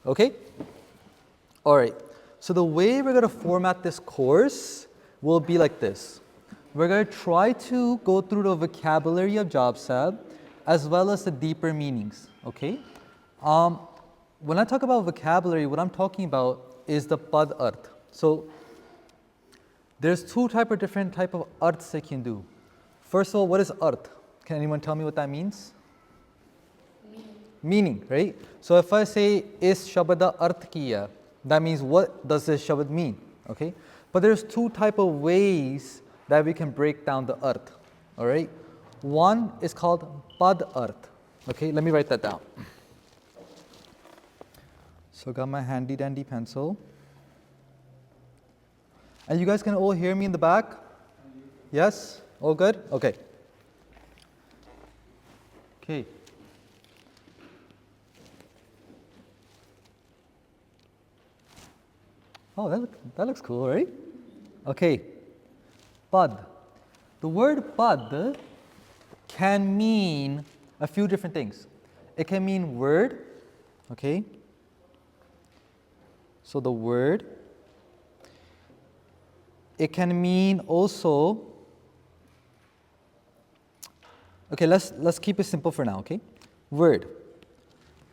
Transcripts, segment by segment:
Okay? All right. So the way we're going to format this course will be like this. We're going to try to go through the vocabulary of Jaap Sahib as well as the deeper meanings. Okay? When I talk about vocabulary, what I'm talking about is the pad arth. So there's two different type of arths they can do. First of all, what is arth? Can anyone tell me what that means? Meaning, right? So if I say is shabad da arth kiya, that means what does this shabad mean? Okay? But there's two type of ways that we can break down the arth. All right? One is called pad arth. Okay, let me write that down. So I got my handy dandy pencil. And you guys can all hear me in the back? Yes? All good? Okay. Okay. Oh, that looks cool, right? Okay. Pad. The word pad can mean a few different things. It can mean word, okay? So the word. It can mean also, okay, let's keep it simple for now, okay? Word.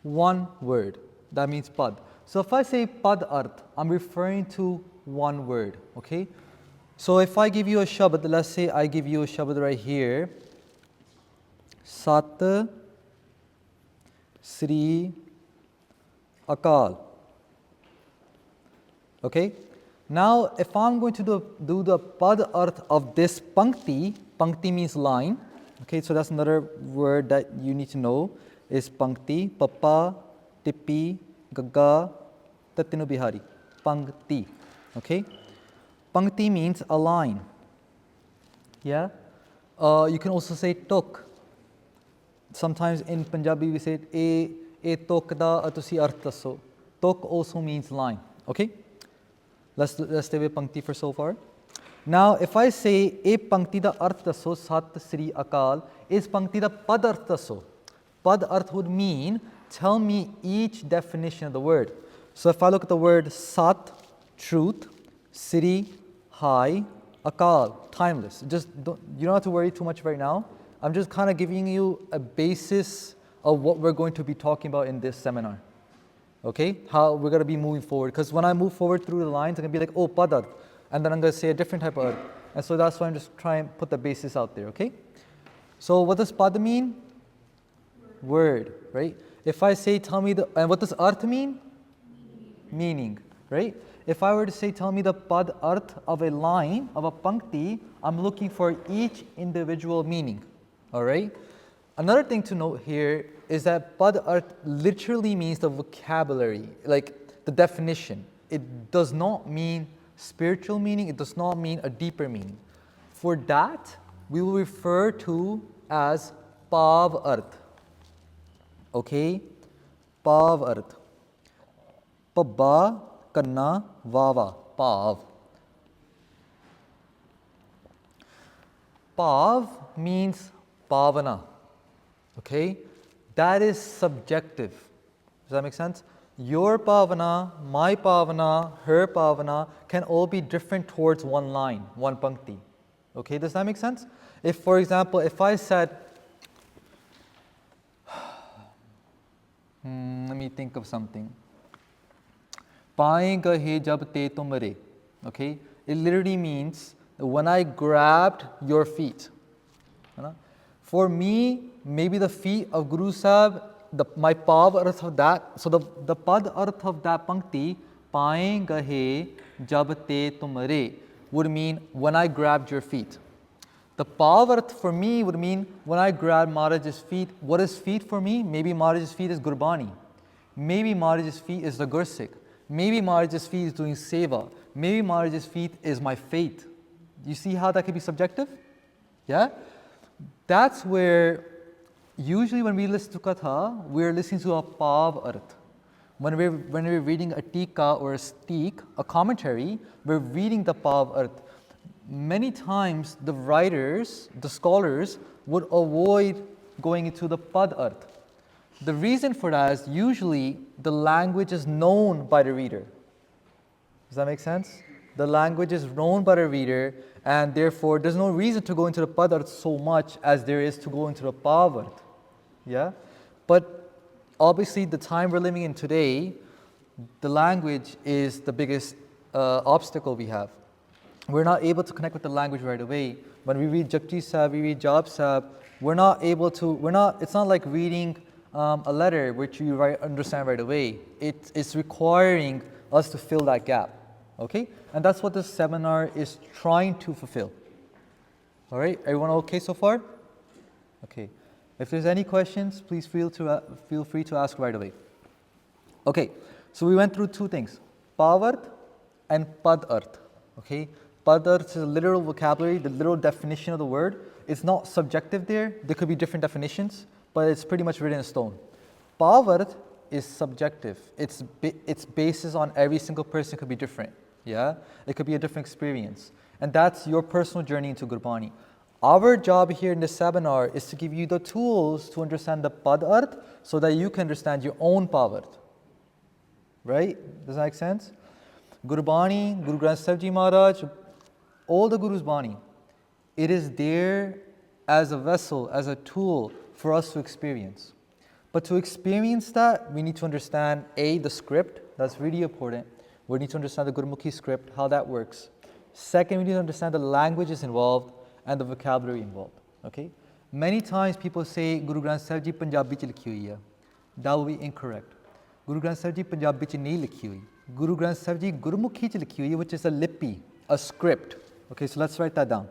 One word. That means pad. So if I say pad arth, I'm referring to one word, okay? So if I give you a shabad, let's say I give you a shabad right here. Sat Sri Akal. Okay? Now, if I'm going to do the pad arth of this pankti, pankti means line. Okay, so that's another word that you need to know is pankti. Papa, tippi, gaga, tatinu bihari. Pankti. Okay? Pankti means a line. Yeah? You can also say tok. Sometimes in Punjabi we say e tok da atusi arth dasso. Tok also means line. Okay? Let's stay with pankti for so far. Now, if I say e pankti da arth dasso sat Sri Akal, is pankti da pad arth dasso? Pad arth would mean tell me each definition of the word. So if I look at the word sat, truth, Sri, high, Akal, timeless. You don't have to worry too much right now. I'm just kind of giving you a basis of what we're going to be talking about in this seminar. Okay, how we're going to be moving forward. Because when I move forward through the lines, I'm going to be like, oh, pad arth. And then I'm going to say a different type of arth. And so that's why I'm just trying to put the basis out there, okay? So what does pad mean? Word, right? If I say, tell me and what does arth mean? Meaning, right? If I were to say, tell me the pad arth of a line, of a pankti, I'm looking for each individual meaning, all right? Another thing to note here is that pad arth literally means the vocabulary, like the definition. It does not mean spiritual meaning. It does not mean a deeper meaning. For that, we will refer to as pav arth. Okay? Pav arth. Pabba, kanna, vava. Pav. Pav means pavana. Okay? That is subjective. Does that make sense? Your pavana, my pavana, her pavana can all be different towards one line, one pankti. Okay, does that make sense? If, for example, if I said, let me think of something. Paaye gahe jab te tumre. Okay, it literally means when I grabbed your feet. For me, maybe the feet of Guru Sahib, my pav arth of that, so the pad arth of that pankti, paaye gahe jab te tumre, would mean when I grabbed your feet. The pav arth for me would mean when I grabbed Maharaj's feet. What is feet for me? Maybe Maharaj's feet is Gurbani. Maybe Maharaj's feet is the Gursikh. Maybe Maharaj's feet is doing seva. Maybe Maharaj's feet is my faith. You see how that could be subjective? Yeah? That's where usually when we listen to katha, we're listening to a pav arth. When we're reading a tika or a steek, a commentary, we're reading the pav arth. Many times the writers, the scholars, would avoid going into the pad arth. The reason for that is usually the language is known by the reader. Does that make sense? The language is known by the reader, and therefore there's no reason to go into the padarth so much as there is to go into the pavarth. Yeah? But obviously the time we're living in today, the language is the biggest obstacle we have. We're not able to connect with the language right away. When we read Jaap Sahib, we read Jaap Sahib, we're not able to, it's not like reading a letter which you understand right away. It's requiring us to fill that gap. Okay? And that's what this seminar is trying to fulfill. All right? Everyone okay so far? Okay. If there's any questions, please feel free to ask right away. Okay. So we went through two things, pavarth and padarth. Okay? Padarth is a literal vocabulary, the literal definition of the word. It's not subjective there. There could be different definitions, but it's pretty much written in stone. Pavarth is subjective. Its basis on every single person could be different. Yeah? It could be a different experience. And that's your personal journey into Gurbani. Our job here in this seminar is to give you the tools to understand the padarth so that you can understand your own pavarth. Right? Does that make sense? Gurbani, Guru Gobind Singh Maharaj, all the Guru's Bani, it is there as a vessel, as a tool for us to experience. But to experience that, we need to understand A, the script, that's really important. We need to understand the Gurmukhi script, how that works. Second, we need to understand the languages involved and the vocabulary involved. Okay? Many times people say Guru Granth Sahib Ji Punjabi ch likhi hui hai. That will be incorrect. Guru Granth Sahib Ji Punjabi ch nahi likhi hui. Guru Granth Sahib Ji Gurmukhi ch likhi hui hai, which is a lipi, a script. Okay, so let's write that down.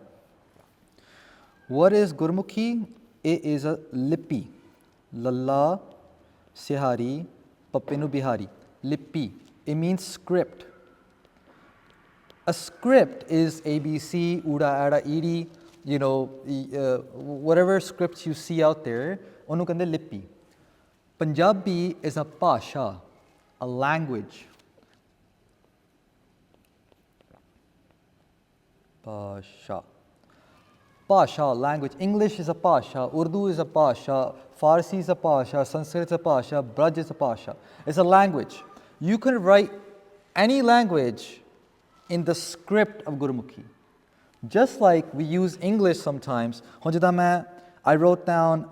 What is Gurmukhi? It is a lipi. Lalla, Sihari, Papinu Bihari. Lipi. It means script. A script is ABC, Uda, Ada, Edi, whatever scripts you see out there, onu kande lipi. Punjabi is a pasha, a language. Pasha. Pasha, language. English is a pasha, Urdu is a pasha, Farsi is a pasha, Sanskrit is a pasha, Braj is a pasha. It's a language. You can write any language in the script of Gurmukhi. Just like we use English sometimes. I wrote down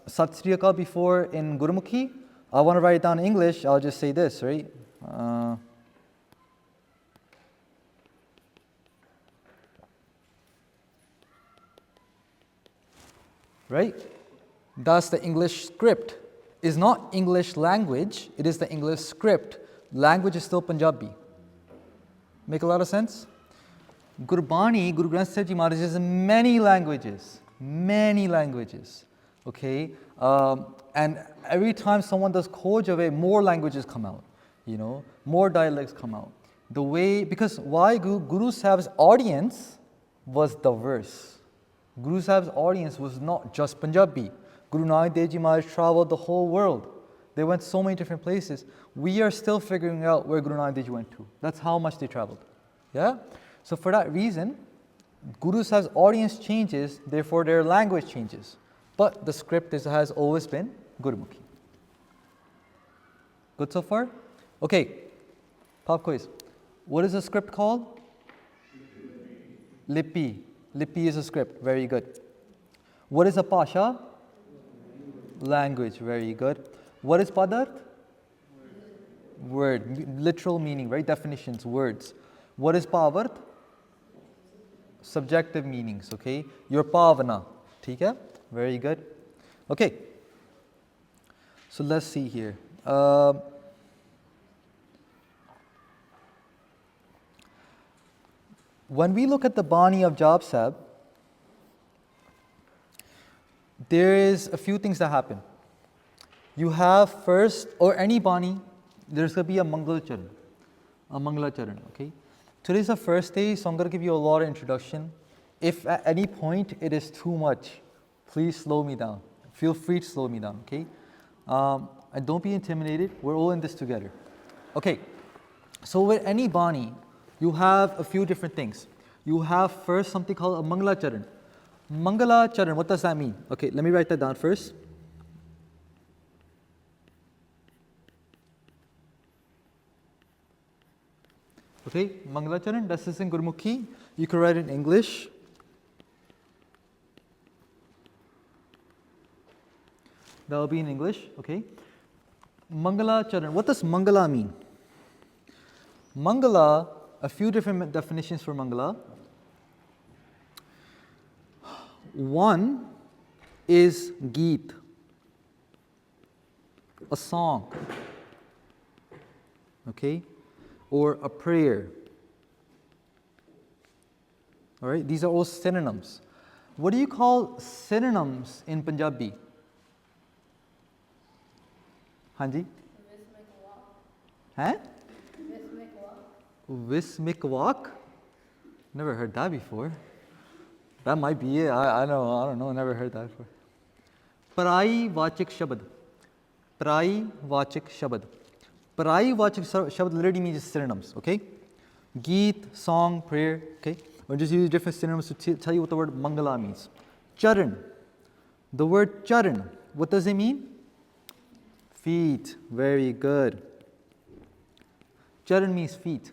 Sat Sri Akal before in Gurmukhi. I want to write it down in English, I'll just say this, right? Right? That's the English script. It's not English language, it is the English script. Language is still Punjabi. Make a lot of sense? Gurbani, Guru Granth Sahib Ji Maharaj is many languages. Okay? And every time someone does Khojave, more languages come out. More dialects come out. Because why Guru Sahib's audience was diverse. Guru Sahib's audience was not just Punjabi. Guru Nanak Dev Ji Maharaj traveled the whole world. They went so many different places. We are still figuring out where Guru Nanak Dev Ji went to. That's how much they traveled. Yeah? So for that reason, Guru Sahib's audience changes, therefore their language changes. But the script has always been Gurmukhi. Good so far? Okay. Pop quiz. What is the script called? Lipi. Lipi is a script. Very good. What is a pasha? Language. Very good. What is padarth? Word. Literal meaning, right? Definitions, words. What is pavarth? Subjective meanings, okay? Your pavana. ठीक है? Very good. Okay. So let's see here. When we look at the Bani of Jaap Sahib, there is a few things that happen. You have first, or any Bani, there's going to be a Mangal Charan. A Mangala Charan, okay? Today's the first day, so I'm going to give you a lot of introduction. If at any point it is too much, please slow me down. Feel free to slow me down, okay? And don't be intimidated. We're all in this together. Okay, so with any Bani, you have a few different things. You have first something called a Mangala Charan. Mangala Charan, what does that mean? Okay, let me write that down first. Okay, Mangala Charan, this is in Gurmukhi. You can write it in English. That will be in English, okay. Mangala Charan, what does Mangala mean? Mangala, a few different definitions for Mangala. One is Geet, a song, okay, or a prayer. All right, these are all synonyms. What do you call synonyms in Punjabi? Hanji? Huh? Vismic walk? Never heard that before. That might be it. I don't know. Never heard that before. Parai Vachik Shabad. Parai Vachik Shabad. Parai Vachik Shabad literally means synonyms, okay? Geet, song, prayer, okay? We'll just use different synonyms to tell you what the word Mangala means. Charan. The word Charan, what does it mean? Feet. Very good. Charan means feet.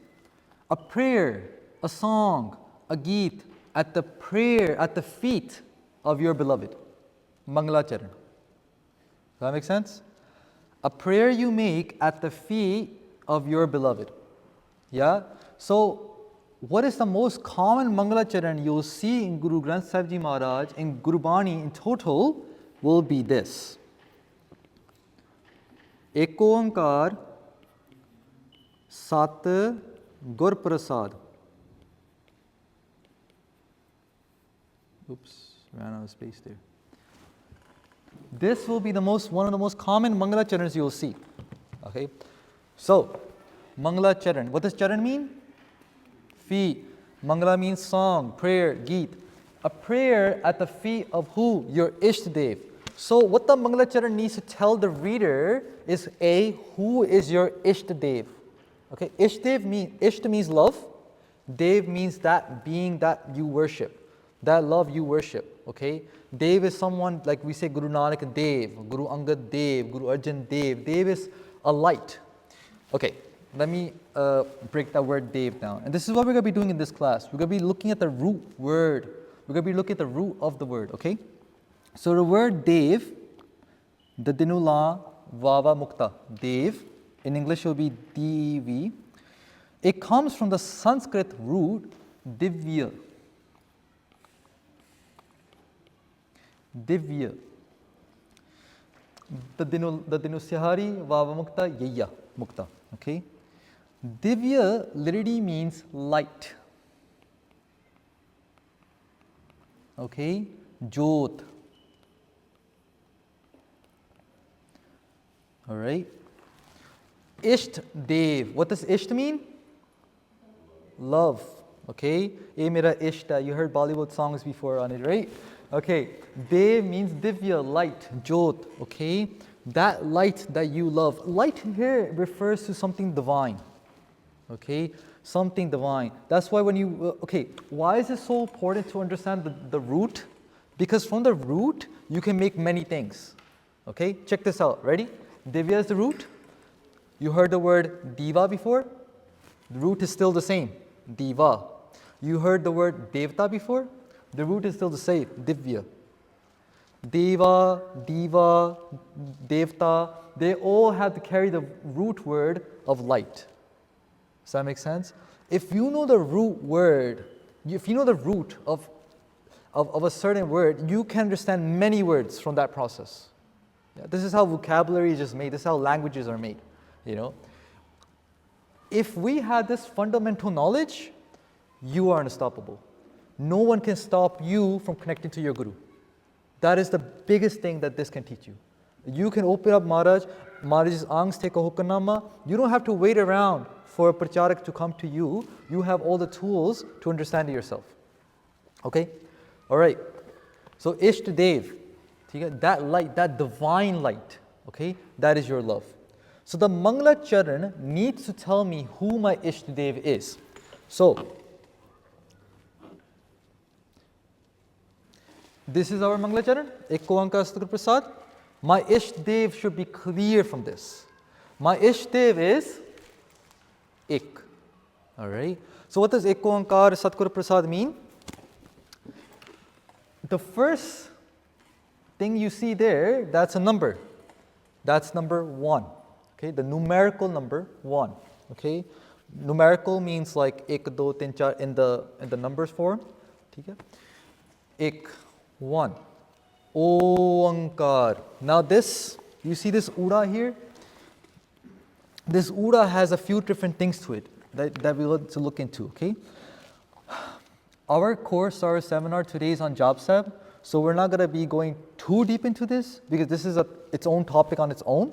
A prayer, a song, a geet at the prayer, at the feet of your beloved. Mangala Charan. Does that make sense? A prayer you make at the feet of your beloved. Yeah? So, what is the most common Mangala Charan you'll see in Guru Granth Sahib Ji Maharaj, in Gurbani in total, will be this. Eko Onkar Sat Gur Prasad. Oops, ran out of space there. This will be one of the most common Mangala Charans you will see. Okay, so Mangala Charan. What does Charan mean? Feet. Mangala means song, prayer, geet. A prayer at the feet of who? Your Ishtadev. So what the Mangala Charan needs to tell the reader is A, who is your Ishtadev? Okay, Ishta means love. Dev means that being that you worship, that love you worship. Okay, Dev is someone like we say Guru Nanak Dev, Guru Angad Dev, Guru Arjan Dev. Dev is a light. Okay, let me break that word Dev down. And this is what we're going to be doing in this class. We're going to be looking at the root word. We're going to be looking at the root of the word. Okay, so the word Dev, the Dinula Vava Mukta, Dev. In English, it will be D-E-V. It comes from the Sanskrit root Divya. Divya. The Dinusyahari Vava Mukta Yaya Mukta. Okay. Divya literally means light. Okay. Jot. All right. Isht Dev. What does Isht mean? Love. Okay. Ye mera Ishta. You heard Bollywood songs before on it, right? Okay. Dev means Divya, light, Jot. Okay. That light that you love. Light here refers to something divine. Okay. Something divine. That's why when you, okay, why is it so important to understand the root? Because from the root, you can make many things. Okay. Check this out. Ready? Divya is the root. You heard the word Diva before? The root is still the same, Diva. You heard the word Devta before? The root is still the same, Divya. Deva, Diva, Devta, they all have to carry the root word of light. Does that make sense? If you know the root word, if you know the root of a certain word, you can understand many words from that process. Yeah, this is how vocabulary is just made. This is how languages are made. You know, if we had this fundamental knowledge, you are unstoppable. No one can stop you from connecting to your Guru. That is the biggest thing that this can teach you. You can open up Maharaj's Angs, take a hukamnama. You don't have to wait around for a pracharak to come to you. You have all the tools to understand it yourself. Okay? All right. So Ishta Dev, that light, that divine light, okay, that is your love. So the Mangala Charan needs to tell me who my Ishtadev is. So, this is our Mangala Charan, Eko Onkar Sat Gur Prasad. My Ishtadev should be clear from this. My Ishtadev is Ik. All right. So what does Ek Oankar Satguru Prasad mean? The first thing you see there, that's a number. That's number 1. Okay, the numerical number 1. Okay, numerical means like ek, do, tin, char in the numbers form. Okay, ek 1. Oankar. Now this, you see this Uda here? This Uda has a few different things to it that we want to look into. Okay, our course, our seminar today is on Jaap Sahib, so we're not going to be going too deep into this because this is its own topic on its own.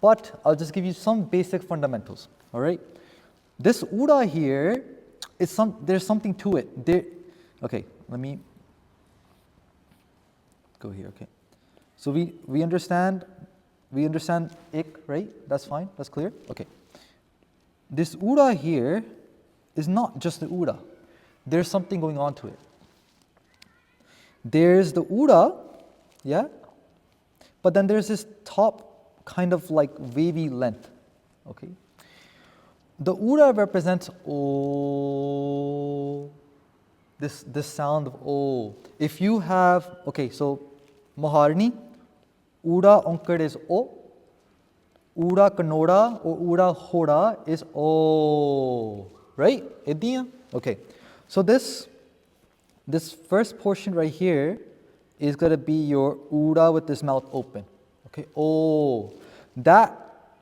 But I'll just give you some basic fundamentals. All right, this Uda here is there's something to it. Okay, let me go here. Okay, so we understand ik, right? That's fine. That's clear. Okay. This Uda here is not just the Uda. There's something going on to it. There's the Uda, yeah, but then there's this top kind of like wavy length. Okay. The Uda represents O. This sound of O. If you have, okay, so Maharani, Uda Onkar is O, Uda Kanoda or Uda Hoda is O, right? Okay, so this first portion right here is going to be your Uda with this mouth open, okay, O. That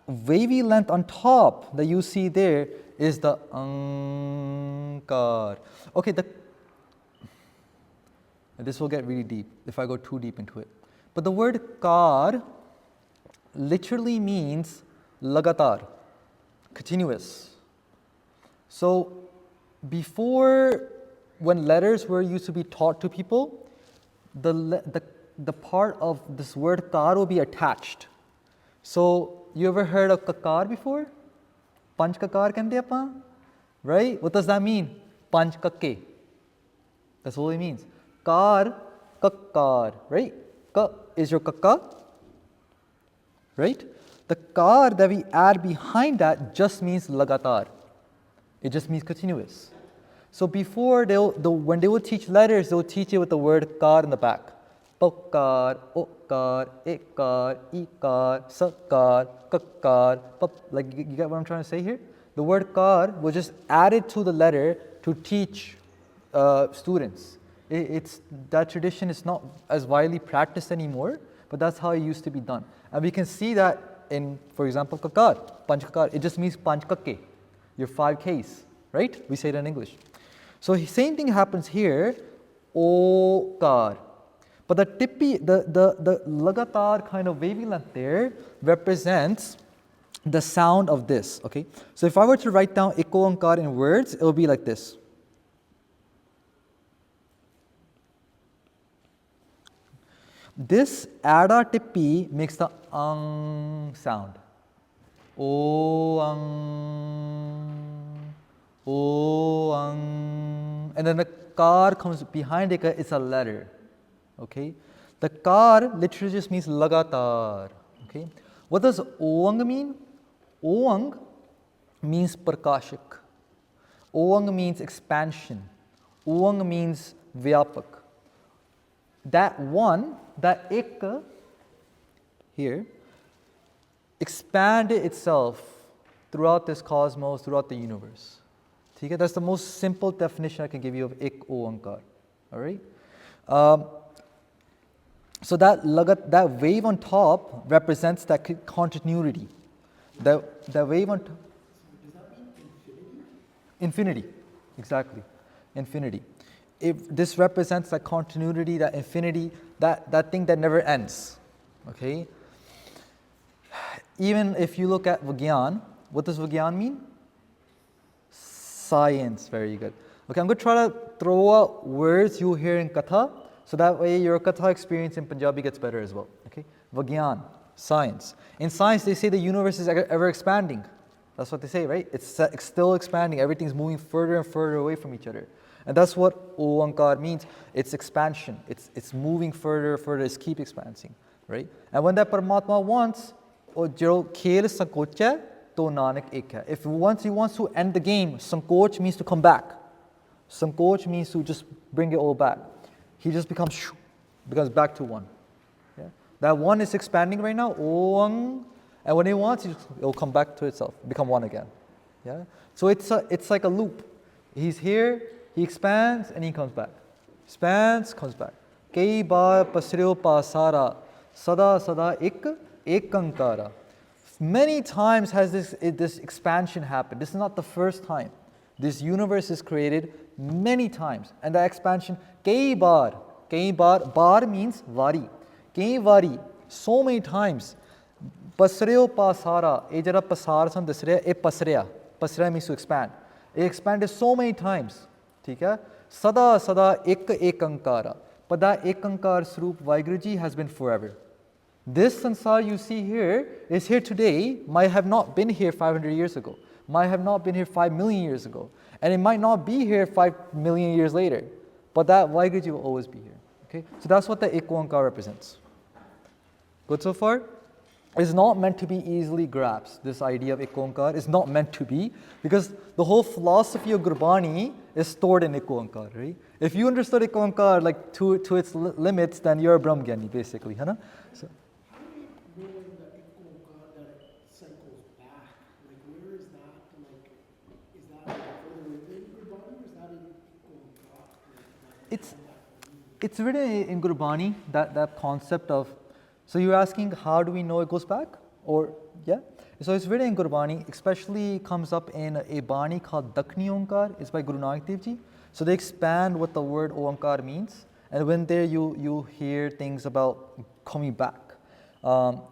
wavy length on top that you see there is the Ankar. Okay, this will get really deep if I go too deep into it. But the word kar literally means lagatar, continuous. So before, when letters were used to be taught to people, the part of this word kar will be attached. So you ever heard of kakar before? Panch kakar kande apa, right? What does that mean? Panch kakke. That's all it means. Kar, kakar, right? Ka is your kakka, right? The kar that we add behind that just means lagatar. It just means continuous. So before when they will teach letters, they will teach it with the word kar in the back. Pokar, okar, ekar, ikar, sakar, kakar. Like you get what I'm trying to say here? The word kar was just added to the letter to teach students. That tradition is not as widely practiced anymore, but that's how it used to be done. And we can see that in, for example, kakar, panch kakar. It just means panch kakke, your 5 Ks, right? We say it in English. So same thing happens here, okar. But the lagatar kind of wavy length there represents the sound of this, okay? So if I were to write down Ek Oankar in words, it will be like this. This ada tippi makes the ang sound. O ang. And then the kar comes behind it, it's a letter. Okay? The kar literally just means lagatar. Okay? What does oang mean? Oang means prakashik. Oang means expansion. Oang means vyapak. That one, that ek here, expanded itself throughout this cosmos, throughout the universe. Okay? That's the most simple definition I can give you of Ek Oankar. All right? So that wave on top represents that continuity. The wave on top. Does that mean infinity? Infinity, exactly. Infinity. This represents that continuity, that infinity, that thing that never ends. Okay? Even if you look at Vigyan, what does Vigyan mean? Science, very good. Okay, I'm going to try to throw out words you hear in Katha, so that way your Katha experience in Punjabi gets better as well. Okay? Vigyan, science. In science, they say the universe is ever expanding. That's what they say, right? It's still expanding. Everything's moving further and further away from each other. And that's what Oankar means. It's expansion. It's moving further and further. It's keep expanding, right? And when that Paramatma wants, to nanak ek hai. If once he wants to end the game, sankoch means to come back. Sankoch means to just bring it all back. He just becomes back to one. Yeah? That one is expanding right now, Oang, and when he wants, it will come back to itself, become one again. Yeah? So it's like a loop. He's here, he expands, and he comes back. Expands, comes back. Kai baar pasreo pasara, sada sada ekankara. Many times has this expansion happened. This is not the first time. This universe is created many times. And the expansion, kai bar, bar means vari. Kai vari, so many times. Pasreo pasara, e jara pasar sam dasreya, e pasreya. Pasreya means to expand. It expanded so many times. Okay? Sada sada ekankara. But that ekankar swarup Vaiguruji has been forever. This sansar you see here is here today, might have not been here 500 years ago, might have not been here 5 million years ago, and it might not be here 5 million years later, but that Vaiguruji will always be here. Okay? So that's what the Ekonkar represents. Good so far? It's not meant to be easily grasped. This idea of Ekonkar is not meant to be, because the whole philosophy of Gurbani is stored in Ekonkar, right? If you understood Ekonkar like to its limits, then you're a Brahmgyani basically. Hai na? So, it's written in Gurbani, that concept of, so you're asking how do we know it goes back? Or, yeah? So it's written in Gurbani, especially comes up in a Bani called Dakhni Onkar, it's by Guru Nanak Dev Ji. So they expand what the word Onkar means, and when there you hear things about coming back.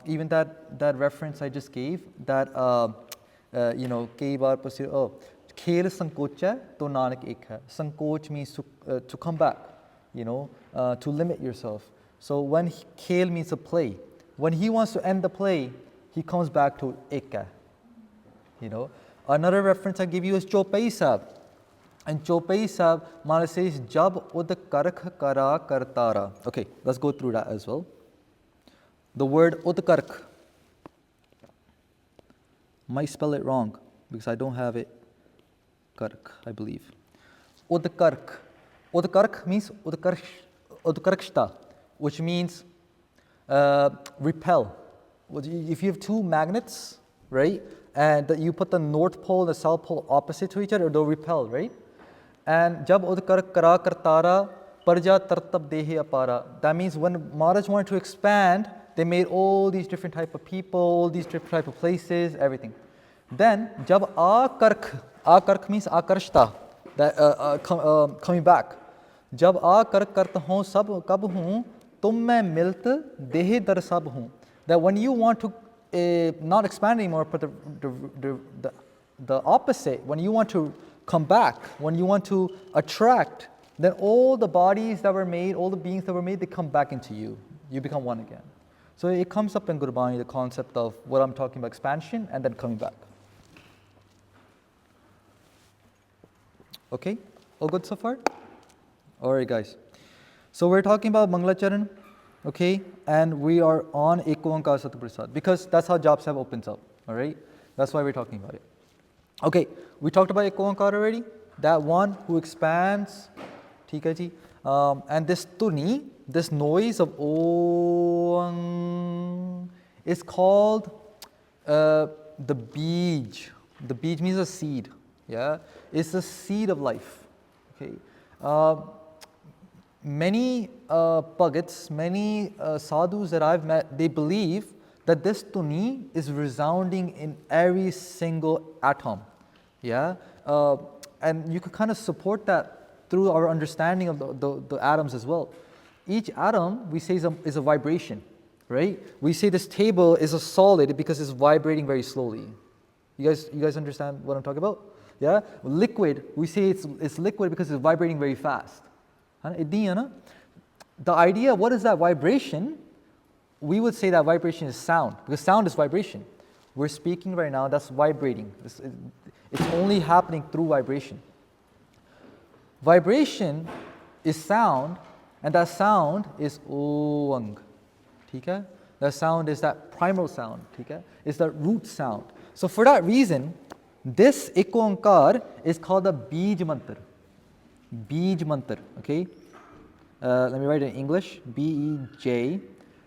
Even that reference I just gave, that, kei baar pasir, khel sankocha to nanak ek hai. Sankoch means to come back, to limit yourself. So when khel means a play, when he wants to end the play, he comes back to ek hai. Another reference I give you is Chaupai Sahib. And Chaupai Sahib, Mala says, Jab ud kark kara kartara. Okay, let's go through that as well. The word Udkark, might spell it wrong because I don't have it. Kark, I believe. Udkark. Udkark means Udkarkshta, which means repel. If you have two magnets, right, and you put the north pole and the south pole opposite to each other, they'll repel, right? And Jab Udkark kara kartara parja tartab dehe apara. That means when Maharaj wanted to expand, they made all these different type of people, all these different type of places, everything. Then, jab akark means akarshta, that coming back. Jab akark karta hoon sab kab hoon, tum mein milt dehe dar sab hoon. That when you want to not expand anymore, but the opposite, when you want to come back, when you want to attract, then all the bodies that were made, all the beings that were made, they come back into you. You become one again. So it comes up in Gurbani, the concept of what I'm talking about, expansion and then coming back. Okay, all good so far? All right, guys. So we're talking about Mangalacharan, okay, and we are on Ekonkar Satprasad because that's how Jaap Sahib opens up, all right? That's why we're talking about it. Okay, we talked about Ekonkar already, that one who expands, theek hai ji, and this tuni, this noise of Om is called the bij. The bij means a seed. Yeah, it's the seed of life. Okay, many Bhagats, many sadhus that I've met, they believe that this tuni is resounding in every single atom. Yeah, and you can kind of support that through our understanding of the atoms as well. Each atom, we say, is a vibration, right? We say this table is a solid because it's vibrating very slowly. You guys understand what I'm talking about? Yeah? Liquid, we say it's liquid because it's vibrating very fast. The idea, what is that vibration? We would say that vibration is sound, because sound is vibration. We're speaking right now, that's vibrating. It's only happening through vibration. Vibration is sound, and that sound is Oang. That sound is that primal sound. It's that root sound. So for that reason, this ek onkar is called a Bij mantra. Bij mantra, okay? Let me write it in English, B-E-J,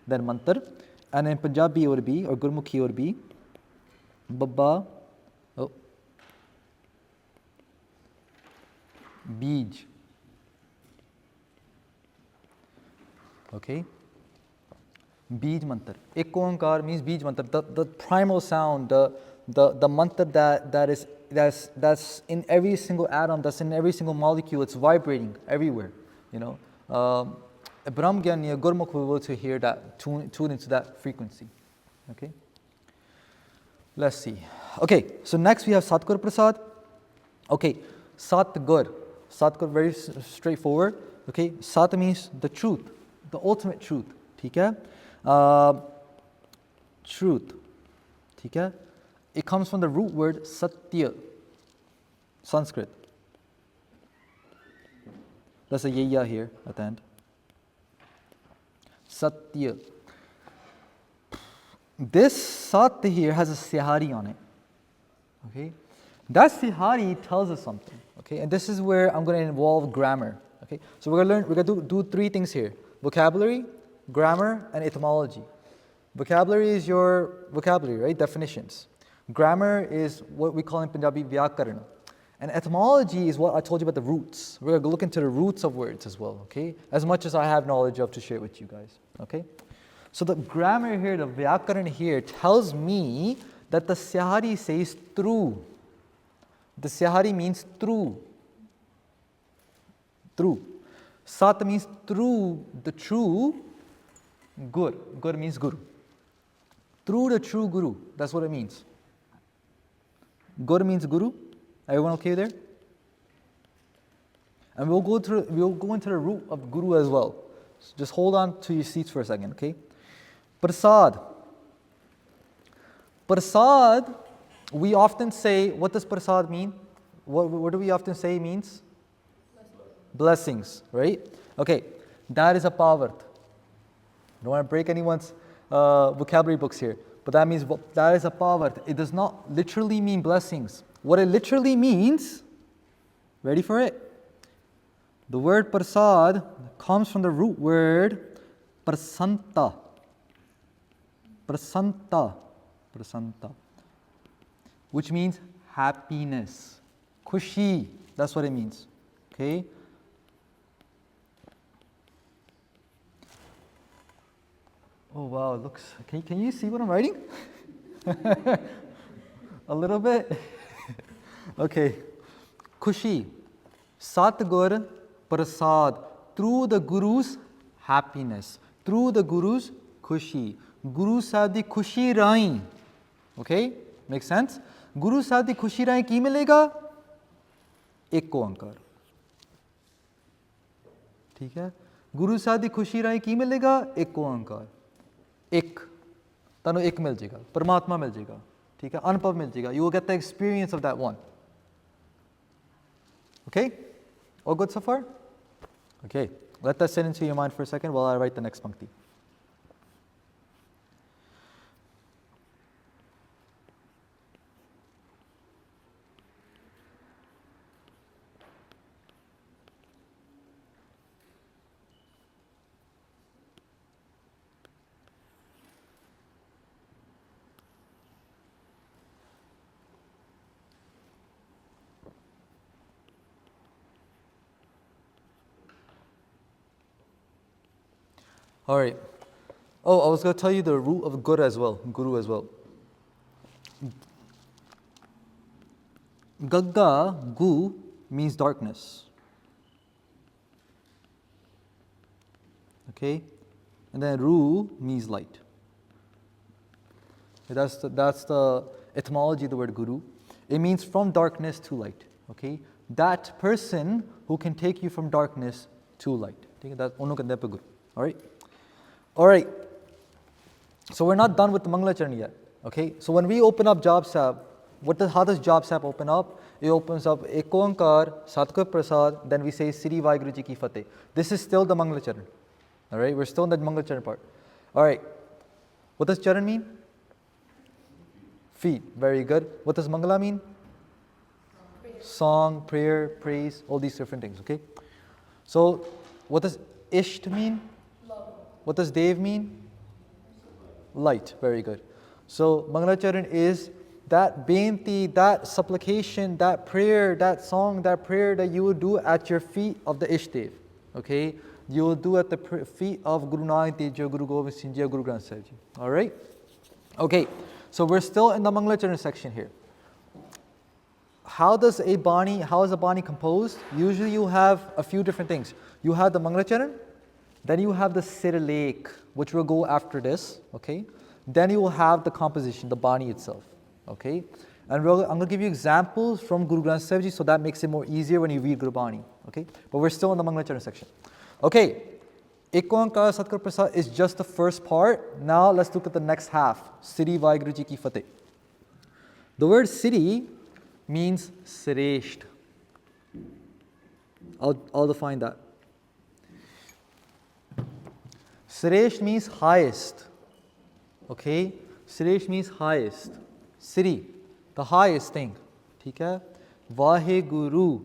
then mantra. And in Punjabi it would be, or Gurmukhi it would be, Babba, oh, Bij. Okay? Bij mantra. Ek onkar means Bij mantra, the primal sound, the mantra that's in every single atom, that's in every single molecule, it's vibrating everywhere, you know. A Brahmgyani, a Gurmukh will be able to hear that, tune into that frequency. Okay? Let's see. Okay, so next we have Satgur Prasad. Okay, Satgur. Satgur, very straightforward. Okay, Sat means the truth, the ultimate truth. ठीक है? Truth. ठीक है? It comes from the root word Satya, Sanskrit. There's a ya here at the end. Satya. This Sat here has a Sihari on it. Okay? That Sihari tells us something. Okay? And this is where I'm going to involve grammar. Okay? So we're going to do three things here: vocabulary, grammar, and etymology. Vocabulary is your vocabulary, right? Definitions. Grammar is what we call in Punjabi Vyakarana. And etymology is what I told you about the roots. We're going to look into the roots of words as well, okay? As much as I have knowledge of to share with you guys, okay? So the grammar here, the Vyakarana here, tells me that the Sihari says through. The Sihari means through. Through. Sat means through the true. Gur. Gur means Guru. Through the true Guru. That's what it means. Gur means Guru. Everyone okay there? And we'll go into the root of Guru as well. So just hold on to your seats for a second, okay? Prasad. Prasad, we often say, what does prasad mean? What do we often say it means? Blessings, right? Okay, that is a pavart. I don't want to break anyone's vocabulary books here, but that means that is a pavart. It does not literally mean blessings. What it literally means, ready for it? The word prasad comes from the root word prasanta. Prasanta. Prasanta. Which means happiness. Khushi. That's what it means. Okay? Oh wow, it looks, can you see what I'm writing? A little bit? Okay. Khushi. Satgur Prasad. Through the Guru's happiness. Through the Guru's khushi. Guru Sahib di khushi rahi. Okay? Makes sense? Guru Sahib di khushi rahi ki milega? Ek onkar. ठीक है? Guru Sahib di khushi rahi ki milega? Ek onkar. एक तनु एक मिल जाएगा परमात्मा मिल जाएगा ठीक है अनुभव मिल जाएगा you will get the experience of that one okay all good so far okay let that sit into your mind for a second while I write the next pankti. All right. Oh, I was going to tell you the root of Guru as well. Guru as well. Gagga, gu, means darkness. Okay? And then ru means light. That's the etymology of the word guru. It means from darkness to light. Okay? That person who can take you from darkness to light. Okay? That's onu kande pe guru. All right? All right, so we're not done with the Mangala Charan yet, okay? So when we open up Jaap Sahib, how does Jaap Sahib open up? It opens up Ek Onkar, Satgur Prasad, then we say Sri Vaheguru Ji Ki Fateh. This is still the Mangala Charan, all right? We're still in the Mangala Charan part. All right, what does Charan mean? Feet. Very good. What does Mangala mean? Song, prayer, praise, all these different things, okay? So, what does Isht mean? Love. What does Dev mean? Light. Very good. So, Mangala Charan is that benti, that supplication, that prayer, that song, that prayer that you will do at your feet of the Ishdev. Okay? You will do at the feet of Guru Nanak Dev Ji, Guru Gobind Singh Ji, Guru Granth Sahib Ji. Alright? Okay. So we're still in the Mangala Charan section here. How is a Bani composed? Usually you have a few different things. You have the Mangala Charan, then you have the Sirlekh, which will go after this. Okay? Then you will have the composition, the Bani itself. Okay, and I'm going to give you examples from Guru Granth Sahib Ji, so that makes it more easier when you read Guru Bani. Okay, but we're still in the Mangala Charan section. Okay, Ek Onkar Satguru Prasad is just the first part. Now let's look at the next half. Siri Vaheguru Ji Ki Fateh. The word Siri means Sresht. I'll define that. Sresht means highest. Okay, Sresht means highest. Siri, the highest thing. ठीक है? Vaheguru.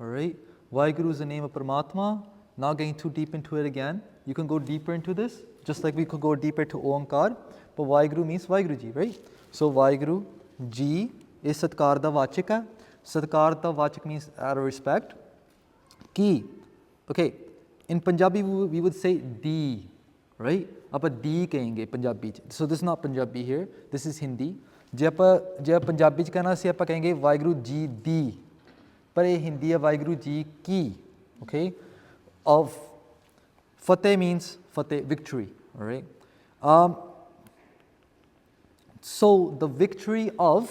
Alright? Vaheguru is the name of Paramatma. Not getting too deep into it again. You can go deeper into this, just like we could go deeper to Onkar. But Vaheguru means Vaheguru Ji, right? So Vaheguru Ji is Satkar da Vachik hai. Satkar da Vachik means out of respect. Ki. Okay. In Punjabi we would say di. Right? Apa di kahenge Punjabi. So this is not Punjabi here. This is Hindi. ਜੇ ਪੰਜਾਬੀ ਚ ਕਹਿਣਾ ਸੀ ਆਪਾਂ ਕਹਾਂਗੇ ਵਾਹਿਗੁਰੂ ਜੀ ਦੀ, ਪਰ ਇਹ ਹਿੰਦੀ ਹੈ ਵਾਹਿਗੁਰੂ ਜੀ ਕੀ. Okay, of Fateh means Fateh, victory. All right. So the victory of,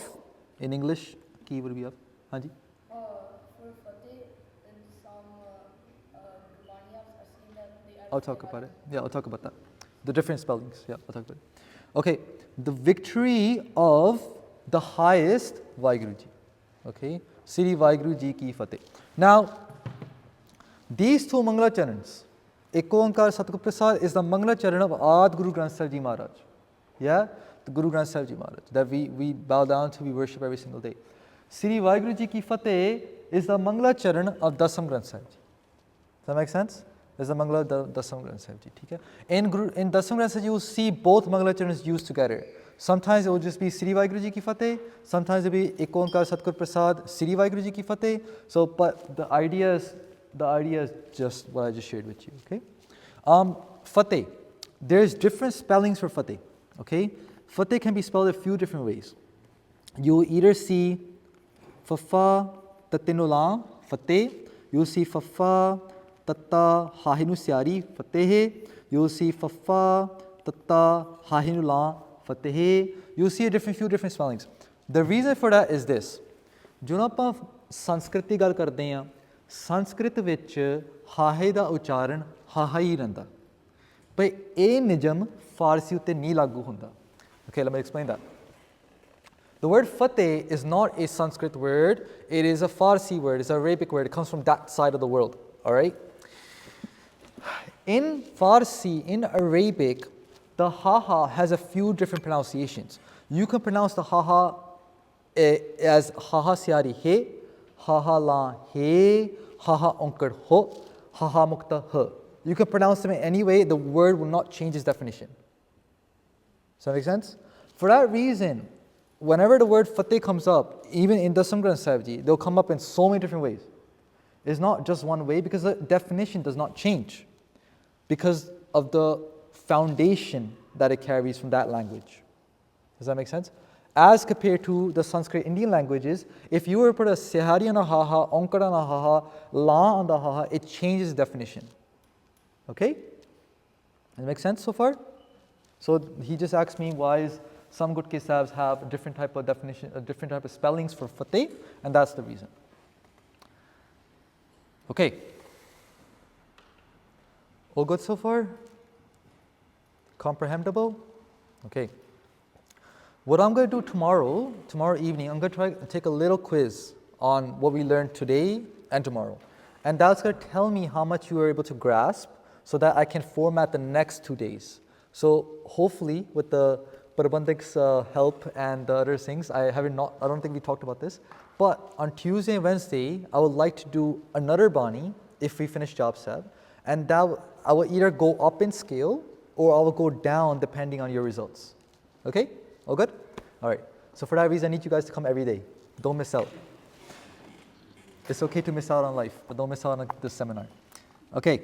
in English, key would be of. Hanji. For Fateh, in some Gurbaniyas, I've seen that they add. I'll talk about it. Yeah, I'll talk about that. The different spellings. Yeah, I'll talk about it. Okay, the victory of the highest Vaheguru Ji. Okay, Sri Vaheguru Ji Ki Fateh. Now, these two Mangala Charans, Ek Onkar Satguru Prasad is the Mangala Charan of Adi Guru Granth Sahib Ji Maharaj. Yeah, the Guru Granth Sahib Ji Maharaj that we bow down to, we worship every single day. Sri Vaheguru Ji Ki Fateh is the Mangala Charan of Dasam Granth Sahib Ji. Does that make sense? Is the Mangala Dasam Granth Sahib Ji. Okay? In Dasam Granth Sahib Ji, you will see both Mangala Charans used together. Sometimes it will just be Sri Vaheguru Ji Ki Fateh. Sometimes it will be Ek Onkar Satguru Prasad, Sri Vaheguru Ji Ki Fateh. So, but the idea is just what I just shared with you. Okay. Fateh. There's different spellings for Fateh. Okay. Fateh can be spelled a few different ways. You either see Fafa Tatinula Fateh. You see Fafa Tatta Hahinu Syari Fateh. You see Fafa Tatta Hahinu La Fateh. You see few different spellings. The reason for that is this. ਜਦੋਂ ਆਪਾਂ ਸੰਸਕ੍ਰਿਤ ਦੀ ਗੱਲ ਕਰਦੇ ਹਾਂ, ਸੰਸਕ੍ਰਿਤ ਵਿੱਚ ਹਾਹੇ ਦਾ ਉਚਾਰਨ ਹਾਹਾ ਹੀ ਰਹਿੰਦਾ, ਪਰ ਇਹ ਨਿਯਮ ਫਾਰਸੀ ਉੱਤੇ ਨਹੀਂ ਲਾਗੂ ਹੁੰਦਾ. Okay, let me explain that. The word Fateh is not a Sanskrit word, it is a Farsi word, it's an Arabic word, it comes from that side of the world. Alright? In Farsi, in Arabic, the haha has a few different pronunciations. You can pronounce the haha as haha syari he, haha la he, haha onkar ho, haha mukta ha. You can pronounce them in any way, the word will not change its definition. Does that make sense? For that reason, whenever the word Fateh comes up, even in Dasam Granth Sahib Ji, they'll come up in so many different ways. It's not just one way because the definition does not change because of the foundation that it carries from that language. Does that make sense? As compared to the Sanskrit Indian languages, if you were to put a Sehari on a haha, Onkara on a haha, La on the haha, it changes definition. Okay? Does that make sense so far? So he just asked me why some good kisabs have a different type of definition, a different type of spellings for Fateh, and that's the reason. Okay. All good so far? Comprehensible? Okay. What I'm going to do tomorrow evening, I'm going to try to take a little quiz on what we learned today and tomorrow. And that's going to tell me how much you were able to grasp so that I can format the next 2 days. So hopefully with the Prabandhik's help and the other things. I don't think we talked about this. But on Tuesday and Wednesday, I would like to do another Bani if we finish Jaap Sahib. And that I will either go up in scale or I will go down depending on your results. Okay? All good? All right. So for that reason, I need you guys to come every day. Don't miss out. It's okay to miss out on life, but don't miss out on this seminar. Okay.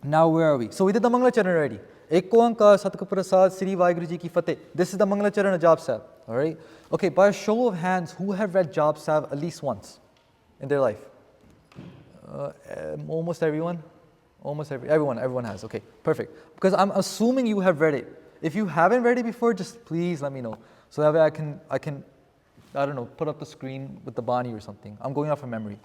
Now where are we? So we did the Mangala Charan already. Ek Oankar Satguru Prasad Sri Vaheguru Ji Ki Fateh. This is the Mangala Charan of Jaap Sahib. All right. Okay. By a show of hands, who have read Jaap Sahib at least once in their life? Almost everyone. Everyone has. Okay. Perfect. Because I'm assuming you have read it. If you haven't read it before, just please let me know. So that way I can, I don't know, put up the screen with the Bani or something. I'm going off of memory.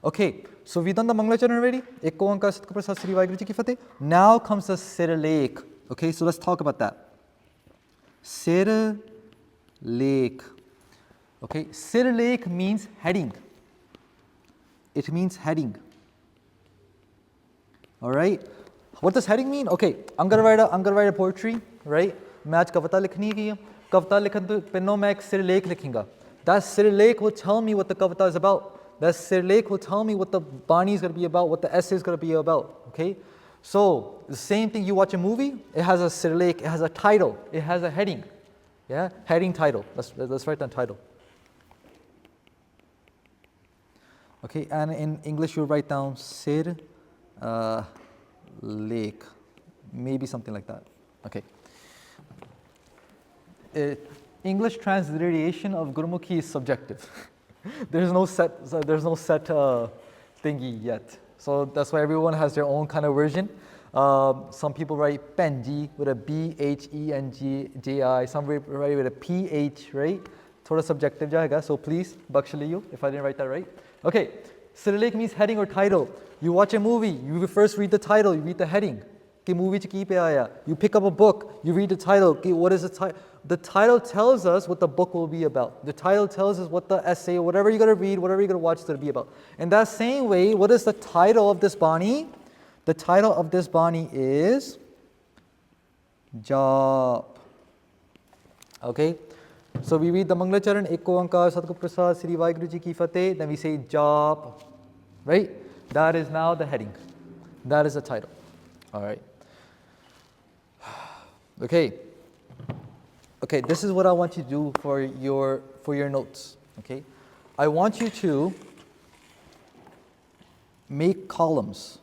Okay, so we've done the Mangala Charan already. Ek Oankar Satguru Prasad Sri Vaheguru Ji Ki Fateh. Now comes the Sirlekh. Okay, so let's talk about that. Sirlekh. Okay, Sirlekh means heading. It means heading. All right. What does heading mean? Okay, I'm gonna write a poetry, right? मैं आज कविता लिखनी है. Kavita likhan to penno mein ek Sirlekh likhinga. That Sirlekh will tell me what the kavita is about. That Sirlekh will tell me what the Bani is going to be about, what the essay is going to be about. Okay? So, the same thing, you watch a movie, it has a Sirlekh, it has a title, it has a heading. Yeah? Heading, title. Let's write down title. Okay, and in English you'll write down Sirlekh. Maybe something like that. Okay. English transliteration of Gurmukhi is subjective. there's no set thingy yet. So that's why everyone has their own kind of version. Some people write Benji with a B-H-E-N-G-J-I. Some write with a P-H, right? Thoda subjective jayega. So please, baksh liyo if I didn't write that right. Okay, Sirlekh means heading or title. You watch a movie, you first read the title, you read the heading. Movie ch ki pe aaya. You pick up a book, you read the title. What is the title? The title tells us what the book will be about. The title tells us what the essay, whatever you're going to read, whatever you're going to watch is going to be about. In that same way, what is the title of this Bani? The title of this Bani is Jaap. Okay? So we read the Mangala Charan, Ek Oankar Satguru Prasad Sri Vaheguru Ji Ki Fateh. Then we say Jaap. Right? That is now the heading. That is the title. All right. Okay. Okay, this is what I want you to do for your notes. Okay, I want you to make columns.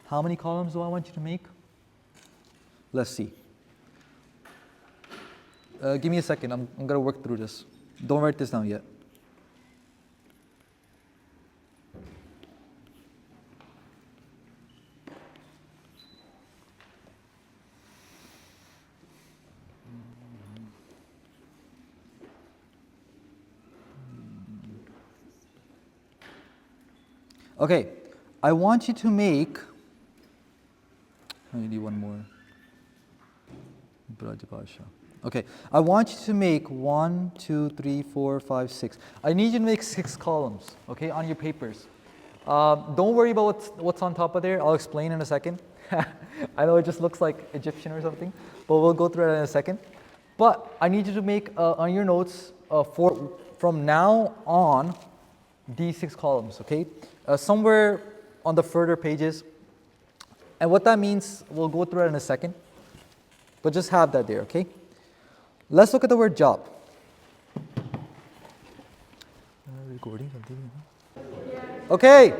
How many columns do I want you to make? Let's see. Give me a second. I'm gonna work through this. Don't write this down yet. Okay, I want you to make, I need one more. Okay, I want you to make 1, 2, 3, 4, 5, 6. I need you to make 6 columns, okay, on your papers. Don't worry about what's on top of there. I'll explain in a second. I know it just looks like Egyptian or something, but we'll go through it in a second. But I need you to make on your notes from now on these 6 columns, okay? Somewhere on the further pages. And what that means, we'll go through it in a second. But just have that there, okay? Let's look at the word Jaap. Okay.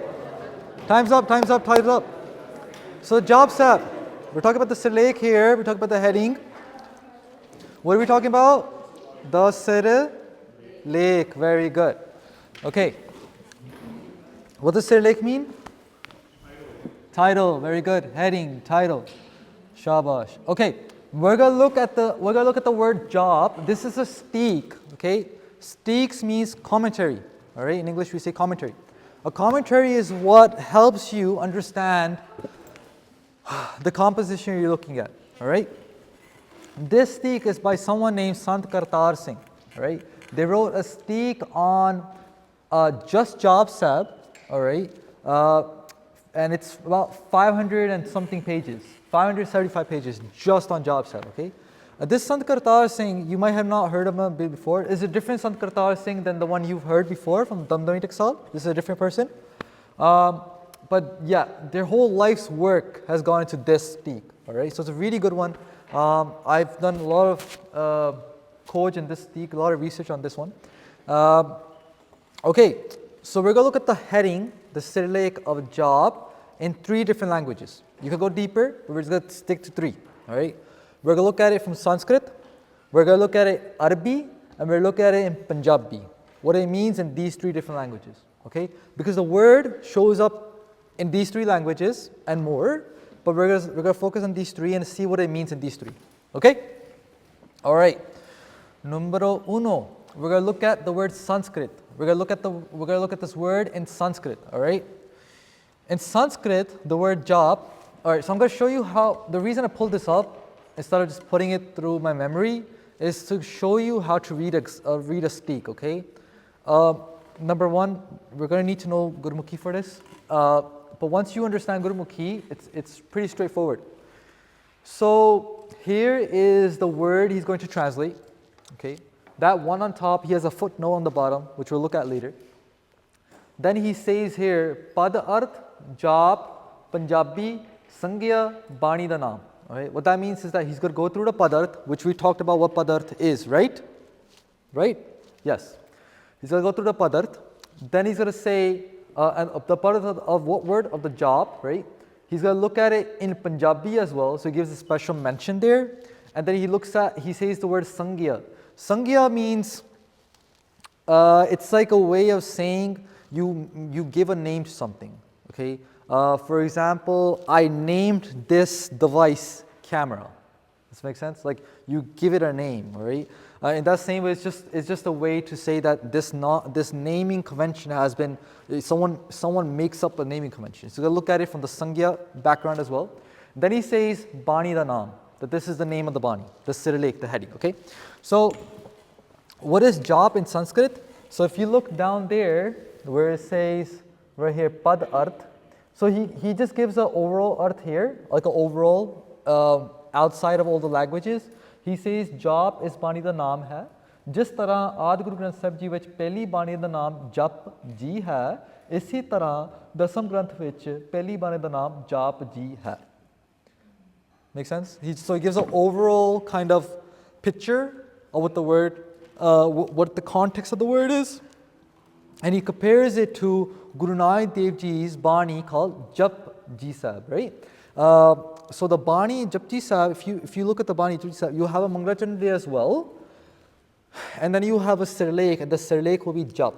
Time's up. So Jaap Sahib. We're talking about the Sirlekh here. We're talking about the heading. What are we talking about? The Sirlekh. Very good. Okay. What does Sirlekh mean? Title. Very good. Heading. Title. Shabash. Okay. We're gonna look at the word Jaap. This is a steek. Okay. Steeks means commentary. All right. In English we say commentary. A commentary is what helps you understand the composition you're looking at. All right. This steek is by someone named Sant Kartar Singh. All right. They wrote a steek on just Jaap Sahib. All right, and it's about 500 and something pages, 575 pages just on Jaap Sahib, okay? This Sant Kartar Singh, you might have not heard of him before. Is a different Sant Kartar Singh than the one you've heard before from Damdami Taksal? This is a different person. But yeah, their whole life's work has gone into this speak. All right, so it's a really good one. I've done a lot of Khoj in this speak, a lot of research on this one. Okay, so we're going to look at the heading, the Cyrillic of Jaap, in 3 different languages. You can go deeper, but we're just going to stick to 3. All right, we're going to look at it from Sanskrit, we're going to look at it Arabic, and we're going to look at it in Punjabi, what it means in these 3 different languages. Okay, because the word shows up in these 3 languages and more, but we're going to focus on these 3 and see what it means in these 3. Okay? All right. Numero uno. We're going to look at the word Sanskrit. We're going to look at this word in Sanskrit. All right? In Sanskrit, the word Jaap. All right. So I'm going to show you how. The reason I pulled this up instead of just putting it through my memory is to show you how to read a speak. Okay? Number 1, we're going to need to know Gurmukhi for this. But once you understand Gurmukhi, it's pretty straightforward. So here is the word he's going to translate. Okay, that one on top, he has a footnote on the bottom, which we'll look at later. Then he says here, Pad Arth, Jaap, Punjabi, Sangya, Bani da Naam. All right, what that means is that he's going to go through the Padarth, which we talked about what Padarth is, right? Right? Yes. He's going to go through the Padarth. Then he's going to say, and the part of what word? Of the Jaap, right? He's going to look at it in Punjabi as well, so he gives a special mention there. And then he says the word Sangya. Sangya means, it's like a way of saying you give a name to something, okay? For example, I named this device camera. Does this make sense? Like you give it a name, all right? In that same way, it's just a way to say that this naming convention has been, someone makes up a naming convention. So we're going to look at it from the Sangya background as well. Then he says Bani da Naam, that this is the name of the Bani, the Cyrillic, the heading, okay? So what is Jaap in Sanskrit? So if you look down there where it says right here Pad Arth, so he just gives an overall arth here, like an overall outside of all the languages. He says Jaap is Bani da Naam hai. जिस तरह आदि गुरु ग्रंथ साहिब जी विच पहली बाणी दा नाम जप जी है, इसी तरह दसम ग्रंथ विच पहली बाणी दा नाम जाप जी है. Make sense? So he gives an overall kind of picture of what the word, what the context of the word is, and he compares it to Guru Nanak Dev Ji's Bani called Jap Ji Sahib, right? So the Bani Jap Ji Sahib, if you look at the Bani Jap Ji Sahib, you have a Mangalachan there as well. And then you have a Cyrillic, and the Cyrillic will be Jap.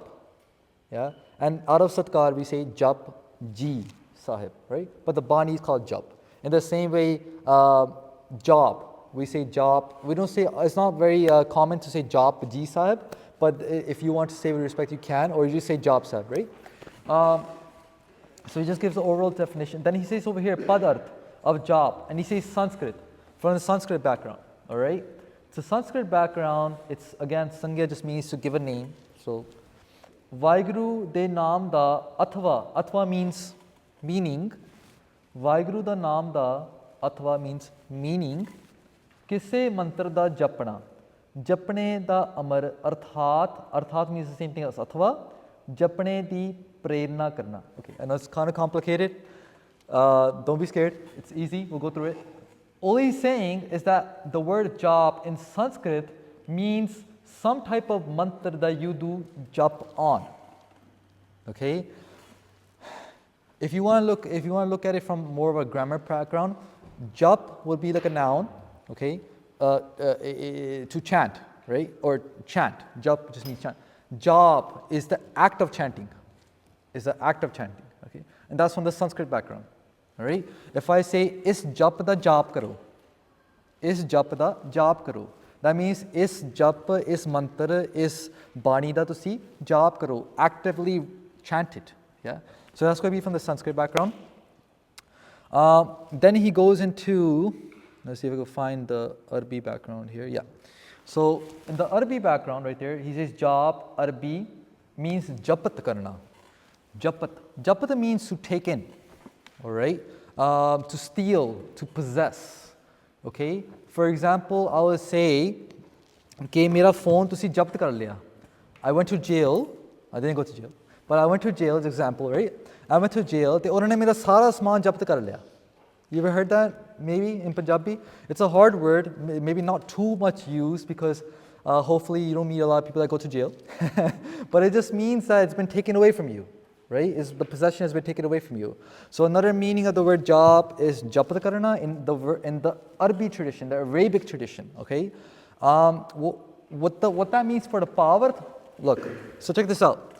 Yeah? And out of Satkar, we say Jap Ji Sahib, right? But the Bani is called Jap. In the same way, Jaap, we say Jaap. We don't say, it's not very common to say Jaap Ji Sahib, but if you want to say with respect, you can, or you just say Jaap Sahib, right? So he just gives the overall definition. Then he says over here, Padarth of Jaap, and he says Sanskrit, from the Sanskrit background, all right? So Sanskrit background, it's again, Sangya just means to give a name. So, Vaiguru de naam da Athva means meaning. Vaiguru da naam da Athva means meaning. Kise mantra da japna. Japne da amar arthat means the same thing as Athva. Japne di prerna karna. Okay, I know it's kind of complicated. Don't be scared, it's easy, we'll go through it. All he's saying is that the word jap in Sanskrit means some type of mantra that you do jap on. Okay? If you want to look at it from more of a grammar background, jap would be like a noun, okay? To chant, right? Or chant. Jap just means chant. Jap is the act of chanting. Okay? And that's from the Sanskrit background. All right? If I say, is jap da jap karo. Is jap da jap karo. That means, is jap, is mantra, is bani da tusi jap karo. Actively chant it. Yeah? So that's going to be from the Sanskrit background. Then he goes into, let's see if I can find the Arabic background here. Yeah. So in the Arabic background right there, he says jap, Arabi means japat karna. Japat. Japat means to take in. All right, to steal, to possess. Okay, for example, I will say कि मेरा phone तुसी जब्त कर लिया. I went to jail. I didn't go to jail, but I went to jail as an example, right? I went to jail ते उन्होंने मेरा सारा सामान जब्त कर लिया. You ever heard that? Maybe in Punjabi? It's a hard word, maybe not too much used because hopefully you don't meet a lot of people that go to jail. But it just means that it's been taken away from you, right? The possession has been taken away from you. So another meaning of the word jab is japat karna in the Arabic tradition, the Arabic tradition, okay? What that means for the pavarth, look, so check this out.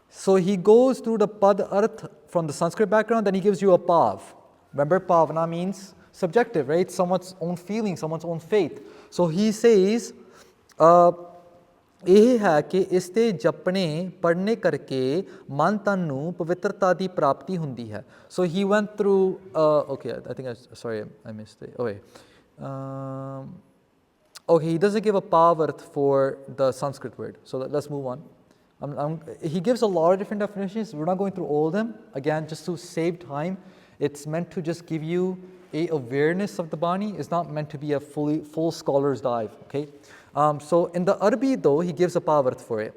So he goes through the pad arth from the Sanskrit background, then he gives you a pav. Remember, pavana means subjective, right? Someone's own feeling, someone's own faith. So he says, ਇਹ ਹੈ ਕਿ ਇਸ ਤੇ ਜਪਣੇ ਪੜ੍ਹਨੇ ਕਰਕੇ ਮਨ ਤਨ ਨੂੰ ਪਵਿੱਤਰਤਾ ਦੀ ਪ੍ਰਾਪਤੀ ਹੁੰਦੀ ਹੈ. So he went through, okay, I think I missed it. Okay, he doesn't give a pavarth for the Sanskrit word. So let's move on. He gives a lot of different definitions. We're not going through all of them. Again, just to save time, it's meant to just give you a awareness of the Bani. It's not meant to be a full scholar's dive, okay? So in the Arabi though, he gives a pavarth for it.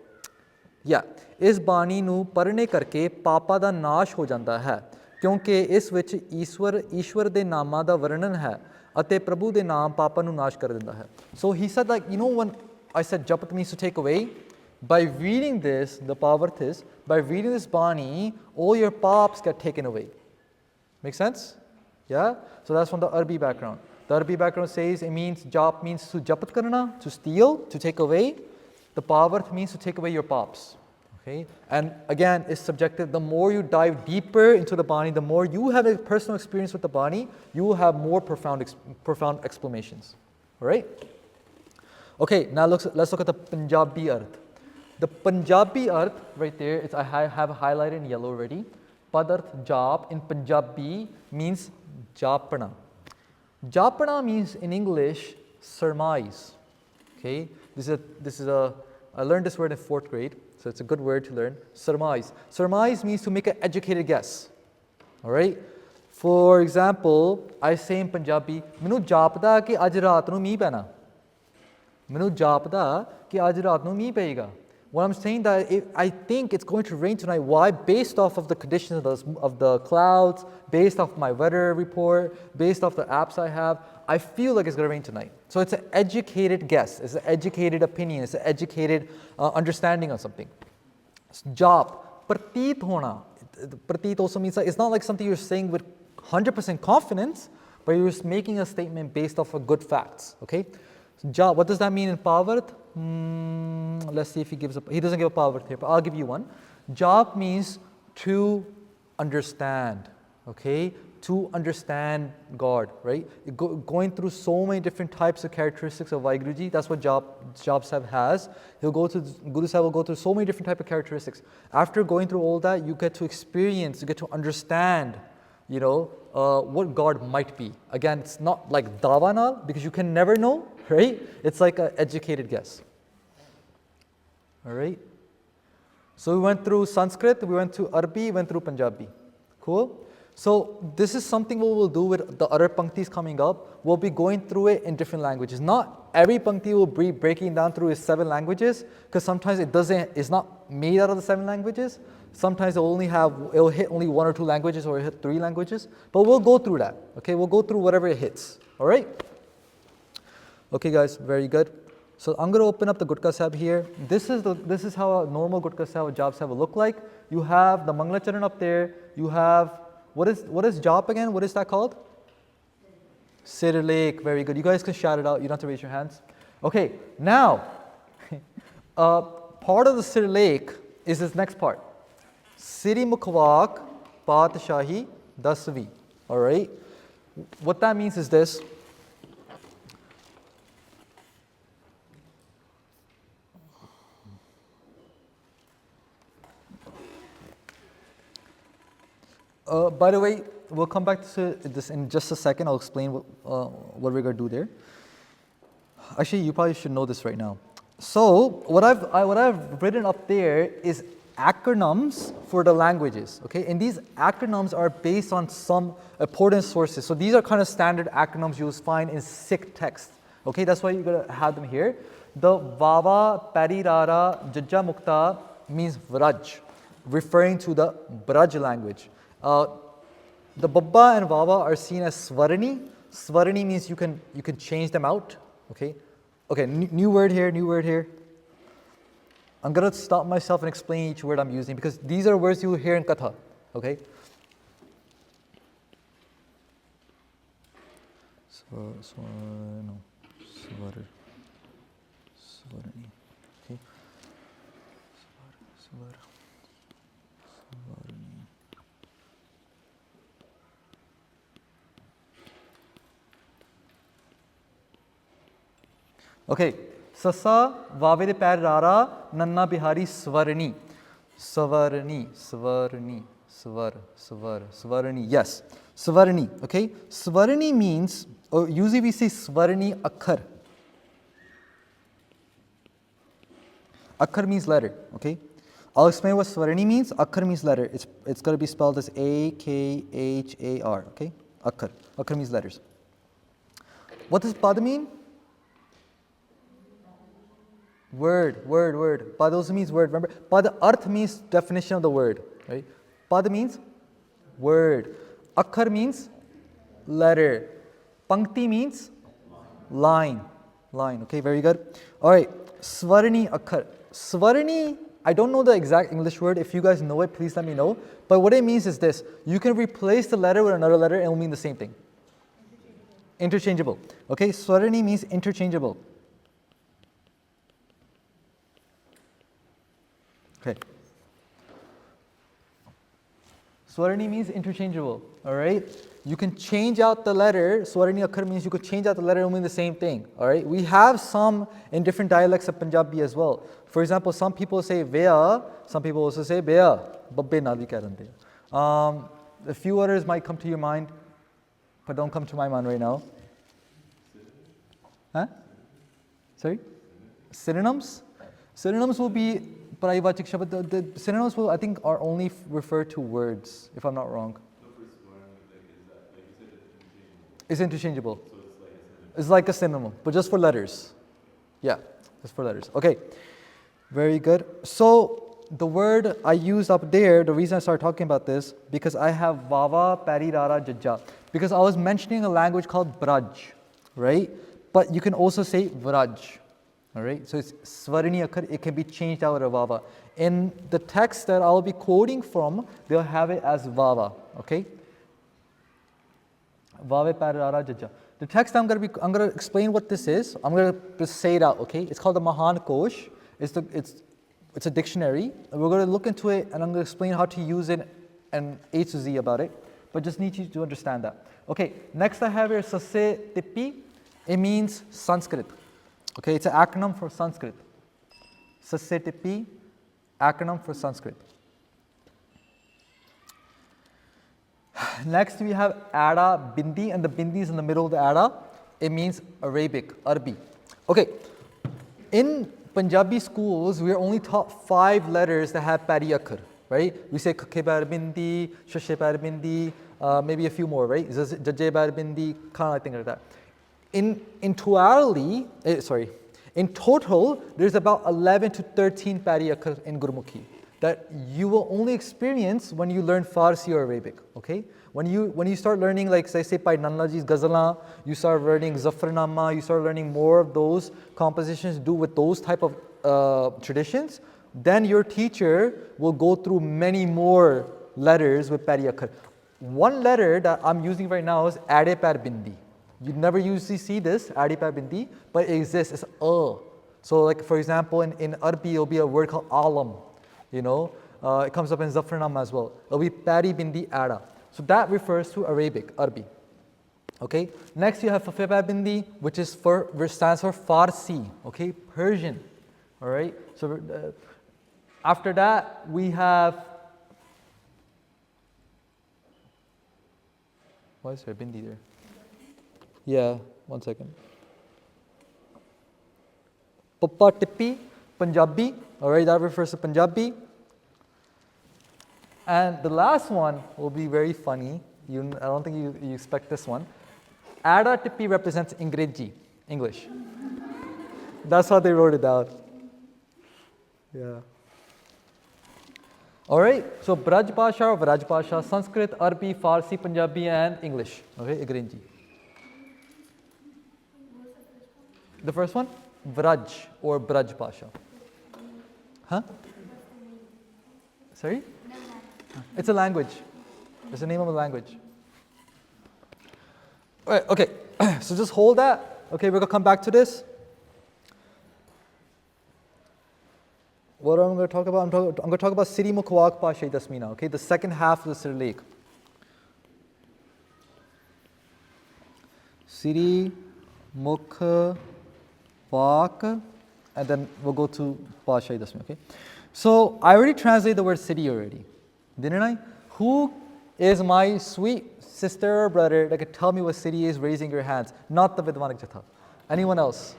Yeah, ਇਸ ਬਾਣੀ ਨੂੰ ਪੜ੍ਹਨੇ ਕਰਕੇ ਪਾਪਾਂ ਦਾ ਨਾਸ਼ ਹੋ ਜਾਂਦਾ ਹੈ ਕਿਉਂਕਿ ਇਸ ਵਿੱਚ ਈਸ਼ਵਰ ਦੇ ਨਾਮਾਂ ਦਾ ਵਰਣਨ ਹੈ ਅਤੇ ਪ੍ਰਭੂ ਦੇ ਨਾਮ ਪਾਪਾਂ ਨੂੰ ਨਾਸ਼ ਕਰ ਦਿੰਦਾ ਹੈ. So he said, like, you know, when I said japat means to take away, by reading this, the pavarth is, by reading this bani, all your paps get taken away. Make sense? Yeah? So that's from the Arabi background. The Arabi background says it means, jap means to japat karna, to steal, to take away. The pavarth means to take away your paps. Okay? And again, it's subjective. The more you dive deeper into the bani, the more you have a personal experience with the bani, you will have more profound explanations. All right? Okay, now let's look at the Punjabi arth. The Punjabi arth right there, I have highlighted in yellow already. Padarth jap in Punjabi means japana. Japana means in English surmise. Okay, I learned this word in 4th grade, so it's a good word to learn. Surmise. Surmise means to make an educated guess. All right. For example, I say in Punjabi, "Minu japda ki aj raat nu meeh pehna." Minu japda ki aj raat nu meeh payega. What I'm saying that I think it's going to rain tonight. Why? Based off of the conditions of the clouds, based off my weather report, based off the apps I have, I feel like it's going to rain tonight. So it's an educated guess. It's an educated opinion. It's an educated understanding of something. Jap, prateet hona. Prateet also means that it's not like something you're saying with 100% confidence, but you're just making a statement based off of good facts. Okay? So jap, what does that mean in Pavarth? Let's see if he doesn't give a pavarth here, but I'll give you one. Jap means to understand, okay? To understand God, right? Going through so many different types of characteristics of Vaheguruji, that's what Jaap Sahib has. Guru Sahib will go through so many different types of characteristics. After going through all that, you get to experience, you get to understand, you know, what God might be. Again, it's not like dawanal, because you can never know, right? It's like an educated guess. All right. So we went through Sanskrit, we went through Arabi, we went through Punjabi. Cool? So this is something we will do with the other panktis coming up. We'll be going through it in different languages. Not every pankti will be breaking down through its 7 languages, because sometimes it's not made out of the 7 languages. Sometimes it'll hit only 1 or 2 languages, or hit 3 languages. But we'll go through that. Okay, we'll go through whatever it hits. All right? Okay, guys, very good. So I'm going to open up the Gutka Sahib here. This is how a normal Gutka Sahib, Jaap Sahib will look like. You have the Mangla Charan up there. You have, what is Jaap again? What is that called? Sirilek. Very good. You guys can shout it out. You don't have to raise your hands. Okay, now, part of the Sirilek is this next part. Siri Mukhwak Patshahi Dasvi. All right? What that means is this. By the way, we'll come back to this in just a second. I'll explain what we're going to do there. Actually, you probably should know this right now. So what I've written up there is acronyms for the languages, okay? And these acronyms are based on some important sources. So these are kind of standard acronyms you'll find in Sikh text, okay? That's why you're going to have them here. The Vava, Parirara, Jajja Mukta means Vraj, referring to the Braj language. The Babba and Vava are seen as Svarani. Svarani means you can change them out, okay? Okay, new word here, new word here. I'm going to stop myself and explain each word I'm using because these are words you will hear in Katha, okay? Svarani, okay? Svarani. Okay, Sasa, Vavede Par Rara, Nanna Bihari Svarani. Svarani, Svarani, Svarani, yes. Svarani, okay? Svarani means, or usually we say Svarani Akhar. Akhar means letter, okay? I'll explain what Svarani means. Akhar means letter. It's going to be spelled as A-K-H-A-R, okay? Akhar. Akhar means letters. What does Pad mean? Word. Pad also means word. Remember, Pad Arth means definition of the word, right? Pad means word. Akhar means letter. Pankti means line. Okay, very good. All right, Svarani Akhar. Svarani, I don't know the exact English word. If you guys know it, please let me know. But what it means is this. You can replace the letter with another letter and it will mean the same thing. Interchangeable. Okay, Svarani means interchangeable. Okay. Swarani means interchangeable, all right? You can change out the letter. Swarani Akhar means you could change out the letter and mean the same thing, all right? We have some in different dialects of Punjabi as well. For example, some people say Vea, some people also say Bea. Babbe na bhi keh rande. A few others might come to your mind, but don't come to my mind right now. Huh? Sorry? Synonyms? Synonyms will be Parayavachik Shabad. The synonyms will, I think, are only refer to words, if I'm not wrong. It's interchangeable. It's like a synonym, but just for letters. Yeah, just for letters. Okay, very good. So the word I used up there, the reason I started talking about this, because I have Vava, Pari, Rara, Jajja. Because I was mentioning a language called Braj, right? But you can also say Vraj. All right, so it's Svarani Akhar, it can be changed out of Vava. In the text that I'll be quoting from, they'll have it as Vava, okay? Vave Parara Jajja. The text I'm going to explain what this is. I'm going to say it out, okay? It's called the Mahan Kosh. It's a dictionary. And we're going to look into it and I'm going to explain how to use it and A to Z about it. But just need you to understand that. Okay, next I have here Sase Tippi. It means Sanskrit. Okay, it's an acronym for Sanskrit. Sase Tippi, acronym for Sanskrit. Next we have Ada Bindi, and the Bindi is in the middle of the Ada. It means Arabic, Arabi. Okay, in Punjabi schools, we are only taught 5 letters that have Pari Akhar, right? We say Kakhe Bar Bindi, Shashe Bar Bindi, maybe a few more, right? Jajje Bar Bindi, kind of thing like that. In total, there's about 11 to 13 Pari Akhar in Gurmukhi that you will only experience when you learn Farsi or Arabic, okay? When you start learning, like say Bhai Nanlaji's Ghazala, you start learning Zafarnama, you start learning more of those compositions to do with those type of traditions, then your teacher will go through many more letters with Pari Akhar. One letter that I'm using right now is Ade Par Bindi. You never usually see this, Ade Par Bindi, but it exists, it's So like for example, in Arabi, it'll be a word called Alam, you know, it comes up in Zafarnama as well. It'll be Pari Bindi Ada. So that refers to Arabic, Arabi. Okay. Next you have Fafeba Bindi, which stands for Farsi. Okay, Persian. All right. So after that we have. Why is there a Bindi there? Yeah. 1 second. Papa Tippi, Punjabi. All right, that refers to Punjabi. And the last one will be very funny. I don't think you expect this one. Ada Tippi represents Ingreji, English. That's how they wrote it down. Yeah. All right. So Braj Bhasha or Vraj Bhasha, Sanskrit, Arabi, Farsi, Punjabi, and English. Okay, Ingreji. The first one, Vraj or Braj Bhasha. Huh? Sorry? It's a language. It's the name of a language. All right, okay. So just hold that. Okay, we're going to come back to this. What am I going to talk about? I'm going to talk about Siri Mukhwak Pashay Dasmina, okay? The second half of the Sirlek. Siri Mukhwak, and then we'll go to Pashay Dasmina, okay? So I already translated the word Siri already, didn't I? Who is my sweet sister or brother that could tell me what Siri is, raising your hands? Not the Vidwanik Jatha. Anyone else?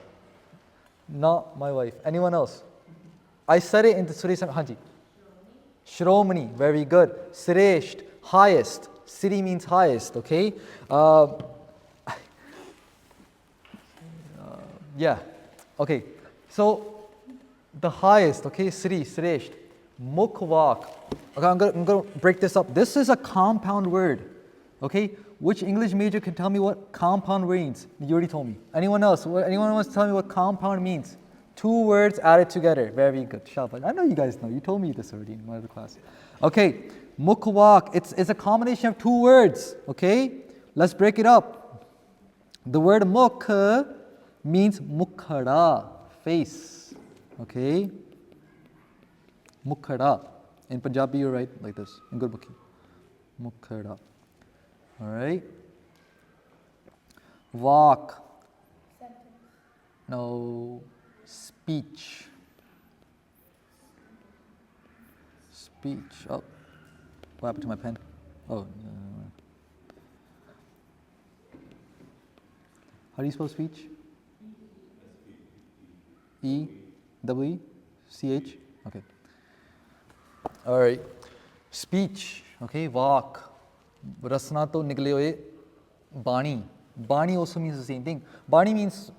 Not my wife. Anyone else? I said it in the Suri Hanji. Shromani, very good. Siresht, highest. Siri means highest, okay? Yeah, okay. So the highest, okay, Sri, Siresht, Mukhwak. Okay, I'm going to break this up. This is a compound word, okay? Which English major can tell me what compound means? You already told me. Anyone else? Anyone wants to tell me what compound means? Two words added together. Very good. Shabbat. I know you guys know. You told me this already in one of the class. Okay. Mukhwak. It's a combination of two words. Okay. Let's break it up. The word mukh means mukhada, face. Okay. Mukhada. In Punjabi, you write like this. In Gurbukhi. Mukhada. All right. Vak. No. Speech. Speech. Oh, what happened to my pen? Oh. How do you spell speech? E-W-C-H? Okay. All right. Speech. Okay. Vak. Rasna to nikle hoye. Bani. Bani also means the same thing. Bani means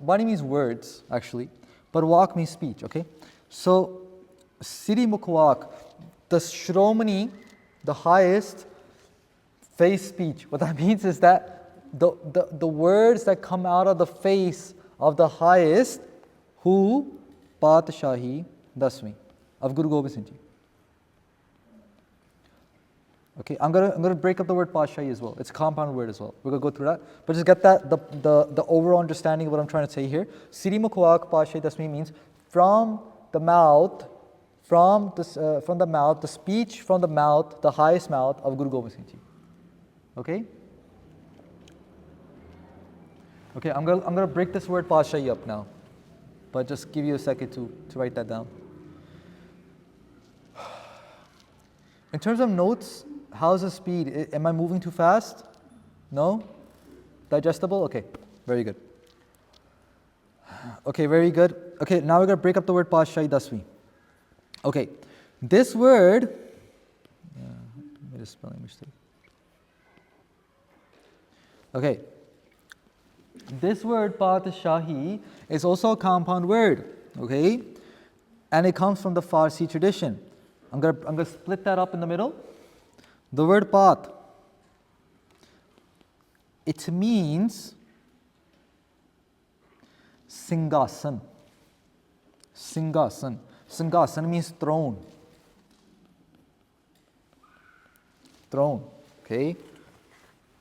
words, actually. But Vak means speech, okay? So, Siri Mukhwak, the Shromani, the highest, face speech. What that means is that the words that come out of the face of the highest, who? Patshahi Dasmi, of Guru Gobind Singh Ji. Okay, I'm gonna break up the word Patshahi as well. It's a compound word as well. We're gonna go through that, but just get that the overall understanding of what I'm trying to say here. Siri Mukhwak Patshahi Dasmi means from the mouth, the speech from the mouth, the highest mouth of Guru Gobind Singh Ji. Okay. Okay, I'm gonna break this word Patshahi up now, but just give you a second to write that down. In terms of notes. How's the speed? Am I moving too fast? No? Digestible? Okay, very good. Okay, very good. Okay, now we're going to break up the word Patshahi Dasmi. Okay, this word, made a spelling mistake. Okay, this word Patshahi is also a compound word, okay? And it comes from the Farsi tradition. I'm gonna split that up in the middle. The word Pat, it means Singhasan. Singhasan. Singhasan means throne. Throne, okay?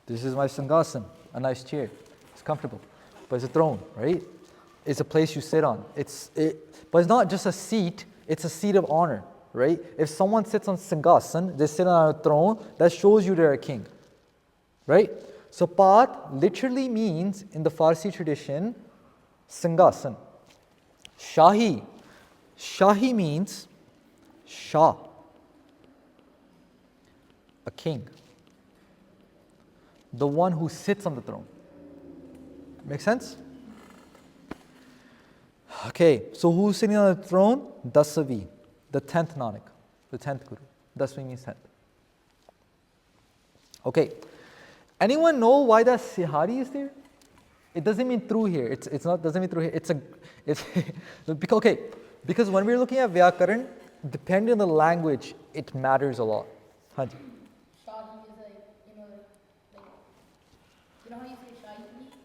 This is my Singhasan, a nice chair. It's comfortable, but it's a throne, right? It's a place you sit on. But it's not just a seat, it's a seat of honor. Right? If someone sits on Singhasan, they sit on a throne, that shows you they're a king. Right? So Pat literally means, in the Farsi tradition, Singhasan. Shahi. Shahi means Shah. A king. The one who sits on the throne. Make sense? Okay, so who's sitting on the throne? Dasavi. The 10th Nanak, the 10th Guru. Dasmi means 10th. Okay. Anyone know why that Sihari is there? It doesn't mean through here. It's not doesn't mean through here. It's okay. Because when we're looking at Vyakaran, depending on the language, it matters a lot. Hanji. Shahi is like, you know how you say Shahi?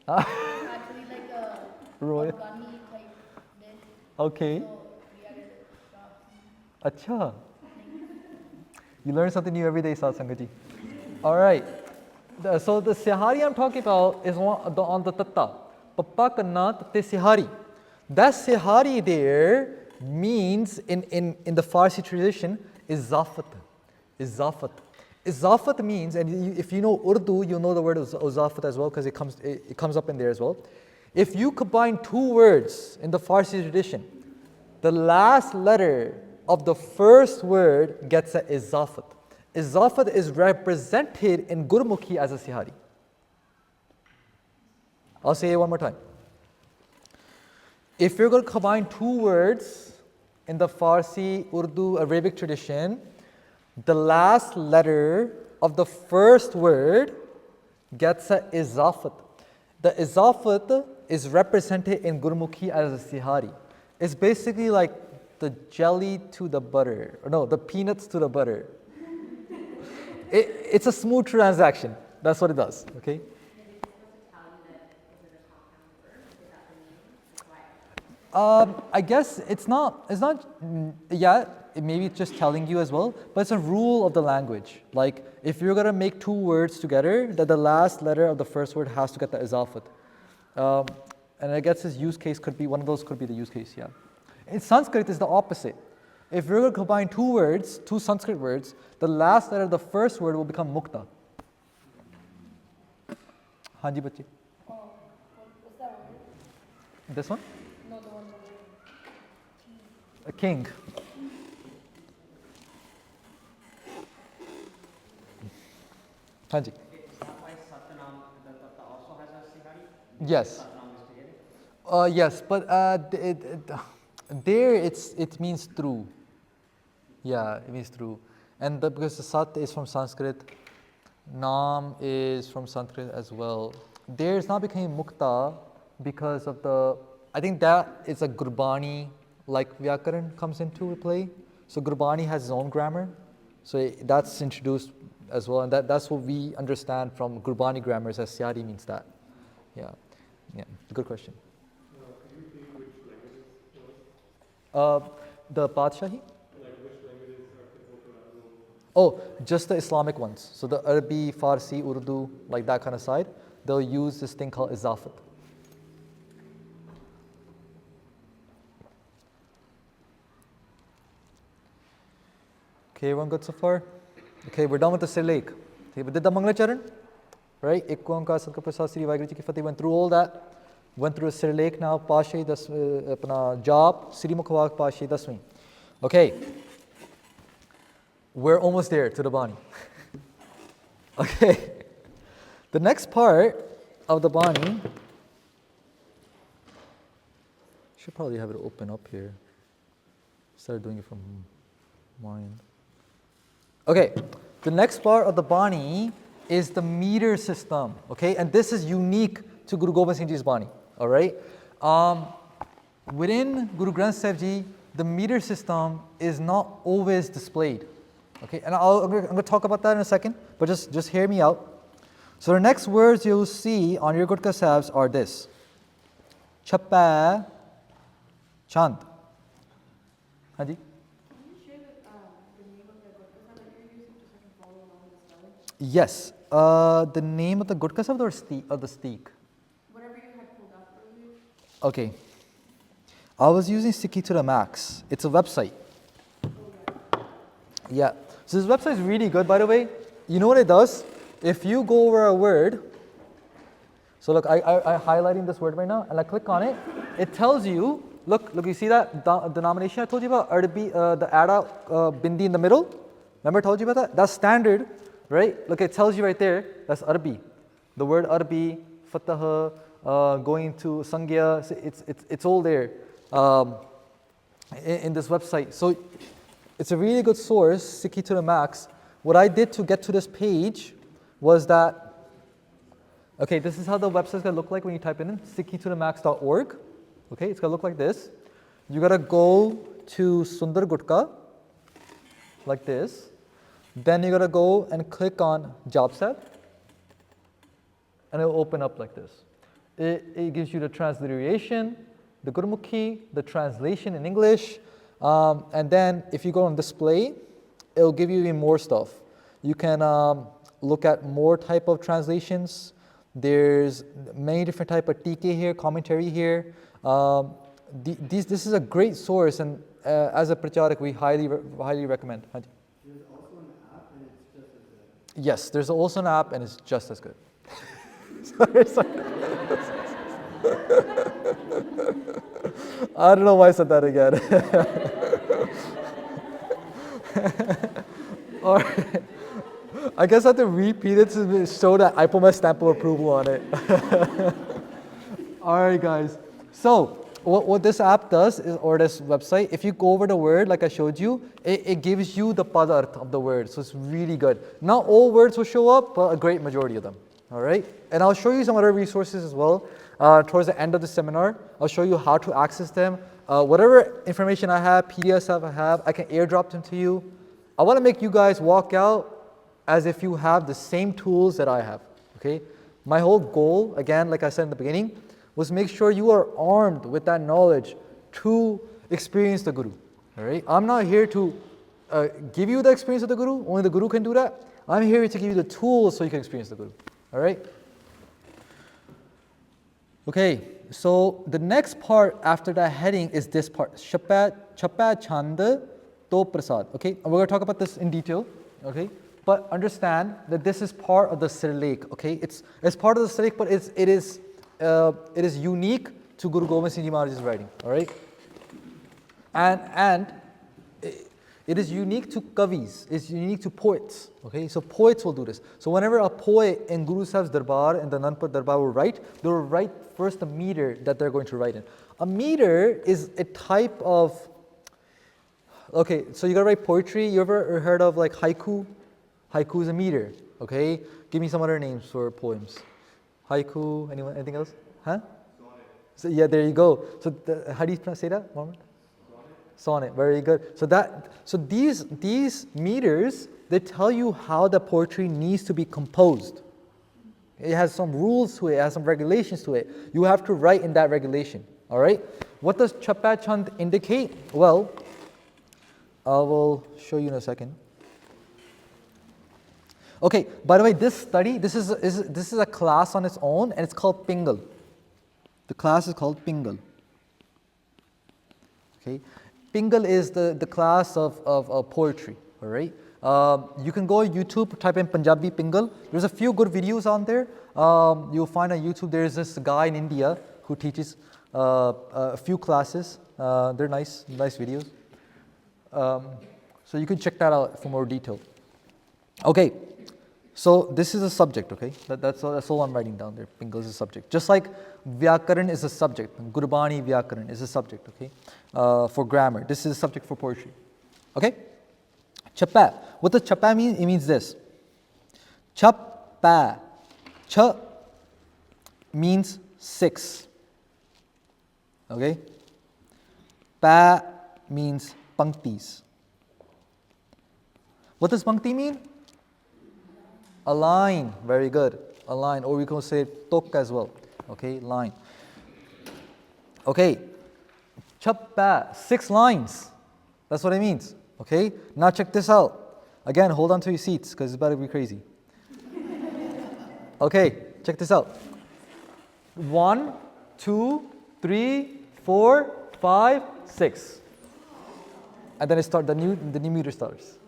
Ah. It's actually like a Royal. Afghani type dish. Okay. So we added Shahi. Acha. You learn something new every day, Sat Sangat ji. All right. So the Sihari I'm talking about is on the tatta. Papa kanna tatte Sihari. That Sihari there means in the Farsi tradition is Izafat. Izafat means, and if you know Urdu, you know the word Izafat as well because it comes up in there as well. If you combine two words in the Farsi tradition, the last letter of the first word gets a Izafat. Izafat is represented in Gurmukhi as a Sihari. I'll say it one more time. If you're going to combine two words in the Farsi, Urdu, Arabic tradition, the last letter of the first word gets a Izafat. The Izafat is represented in Gurmukhi as a Sihari. It's basically like the jelly to the butter, or no, the peanuts to the butter. It's a smooth transaction. That's what it does, okay? I guess it's not, yeah, maybe it's just telling you as well, but it's a rule of the language. Like, if you're going to make two words together, that the last letter of the first word has to get the izafat. And I guess this use case could be, one of those could be the use case, yeah. In Sanskrit, it's the opposite. If you're going to combine two words, two Sanskrit words, the last letter of the first word will become mukta. Hanji bachi. Oh, what's that word? This one? No, the one over A king. Hanji. Is that why Satnam, the Tatta also has a Sihari? Yes. Satnam is together? Yes, but there it means through. Yeah, it means through. And because the Sat is from Sanskrit, Nam is from Sanskrit as well. There it's not becoming Mukta because of the, I think that is a Gurbani, like Vyakaran comes into play. So Gurbani has its own grammar. So that's introduced as well. And that's what we understand from Gurbani grammars as Sihari means that. Yeah, good question. Could you repeat which languages was? The Padshahi? Like which languages are typical for that rule? Oh, just the Islamic ones. So the Arabi, Farsi, Urdu, like that kind of side, they'll use this thing called izafat. Okay, everyone good so far? Okay, we're done with the Sirlek. Okay, we did the Manglacharan, right? Ek Onkar Sadguru Prasad Sri Vaheguru Ji Ki Fateh, went through all that. Went through a Sirlek now, Pashe, apna Jaap, Sri Mukhwak, Pashe, Dasween. Okay, we're almost there to the Bani. Okay, the next part of the Bani, should probably have it open up here. Instead of doing it from mind. Okay, the next part of the Bani is the meter system. Okay, and this is unique to Guru Gobind Singh Ji's Bani. All right. Within Guru Granth Sahib Ji, the meter system is not always displayed. Okay, and I'm going to talk about that in a second, but just hear me out. So the next words you'll see on your Gurkha Sahibs are this: Chappa, Chand. Haji? Yes. The name of the Gurkha Sahib or the steak? Whatever you had pulled up earlier. Okay. I was using Sikhi to the max. It's a website. Yeah. So this website is really good, by the way. You know what it does? If you go over a word, so look, I'm highlighting this word right now, and I click on it. It tells you, look, you see that denomination I told you about, the Ada Bindi in the middle? Remember I told you about that? That's standard, right? Look, it tells you right there, that's Arabi. The word Arabi, Fatah, going to Sangya, it's all there in this website. So it's a really good source, Sikhi to the max. What I did to get to this page was that, okay, this is how the website's gonna look like when you type it in, sikhi2themax.org. Okay, it's gonna look like this. You gotta go to Sundar Gutka, like this. Then you gotta go and click on Jaap Sahib, and it'll open up like this. It gives you the transliteration, the Gurmukhi, the translation in English, and then if you go on display, it'll give you even more stuff. You can look at more type of translations. There's many different type of TK here, commentary here. This is a great source, and as a pracharak, we highly recommend. There's also an app and it's just as good. Yes, there's also an app and it's just as good. sorry. I don't know why I said that again. All right. I guess I have to repeat it to show that I put my stamp of approval on it. All right, guys. So what this app does is, or this website, if you go over the word like I showed you, it gives you the padarth of the word. So it's really good. Not all words will show up, but a great majority of them. All right. And I'll show you some other resources as well. Towards the end of the seminar, I'll show you how to access them. Whatever information I have, PDFs I have, I can airdrop them to you. I want to make you guys walk out as if you have the same tools that I have, okay? My whole goal, again, like I said in the beginning, was make sure you are armed with that knowledge to experience the Guru, all right? I'm not here to give you the experience of the Guru, only the Guru can do that. I'm here to give you the tools so you can experience the Guru, all right? Okay, so the next part after that heading is this part, Chapa Chanda To Prasad, okay? And we're going to talk about this in detail, okay? But understand that this is part of the Sirlekh, okay? It's part of the Sirlekh, but it is unique to Guru Gobind Singh Ji Maharaj's writing, all right? And it is unique to kavis, it's unique to poets, okay? So poets will do this. So whenever a poet in Guru Sahib's Darbar, in the Nanpur Darbar will write, they will write first the meter that they're going to write in. A meter is a type of, okay, so you gotta write poetry. You ever heard of like haiku? Haiku is a meter, okay? Give me some other names for poems. Haiku, anyone, anything else? Huh? Sonnet. So, yeah, there you go. So how do you say that, Mohammed? Sonnet, very good. So these meters, they tell you how the poetry needs to be composed. It has some rules to it, it has some regulations to it. You have to write in that regulation, all right? What does Chapa Chand indicate? Well, I will show you in a second. Okay, by the way, this study, this is a class on its own, and it's called Pingal. The class is called Pingal. Okay, Pingal is the class of poetry, all right? You can go on YouTube, type in Punjabi Pingal. There's a few good videos on there. You'll find on YouTube there's this guy in India who teaches a few classes. They're nice videos. So you can check that out for more detail. Okay, so this is a subject, okay? That's all I'm writing down there. Pingal is a subject. Just like Vyakaran is a subject. Gurbani Vyakaran is a subject, okay? For grammar. This is a subject for poetry. Okay? Chapa. What does chapa mean? It means this. Chapa. Cha means 6. Okay? Pa means panktis. What does pankti mean? A line. Very good. A line. Or we can say tok as well. Okay? Line. Okay. Chappa. 6 lines. That's what it means. Okay? Now check this out. Again, hold on to your seats because it's about to be crazy. Okay, check this out. 1, 2, 3, 4, 5, 6. And then it starts, the new meter starts.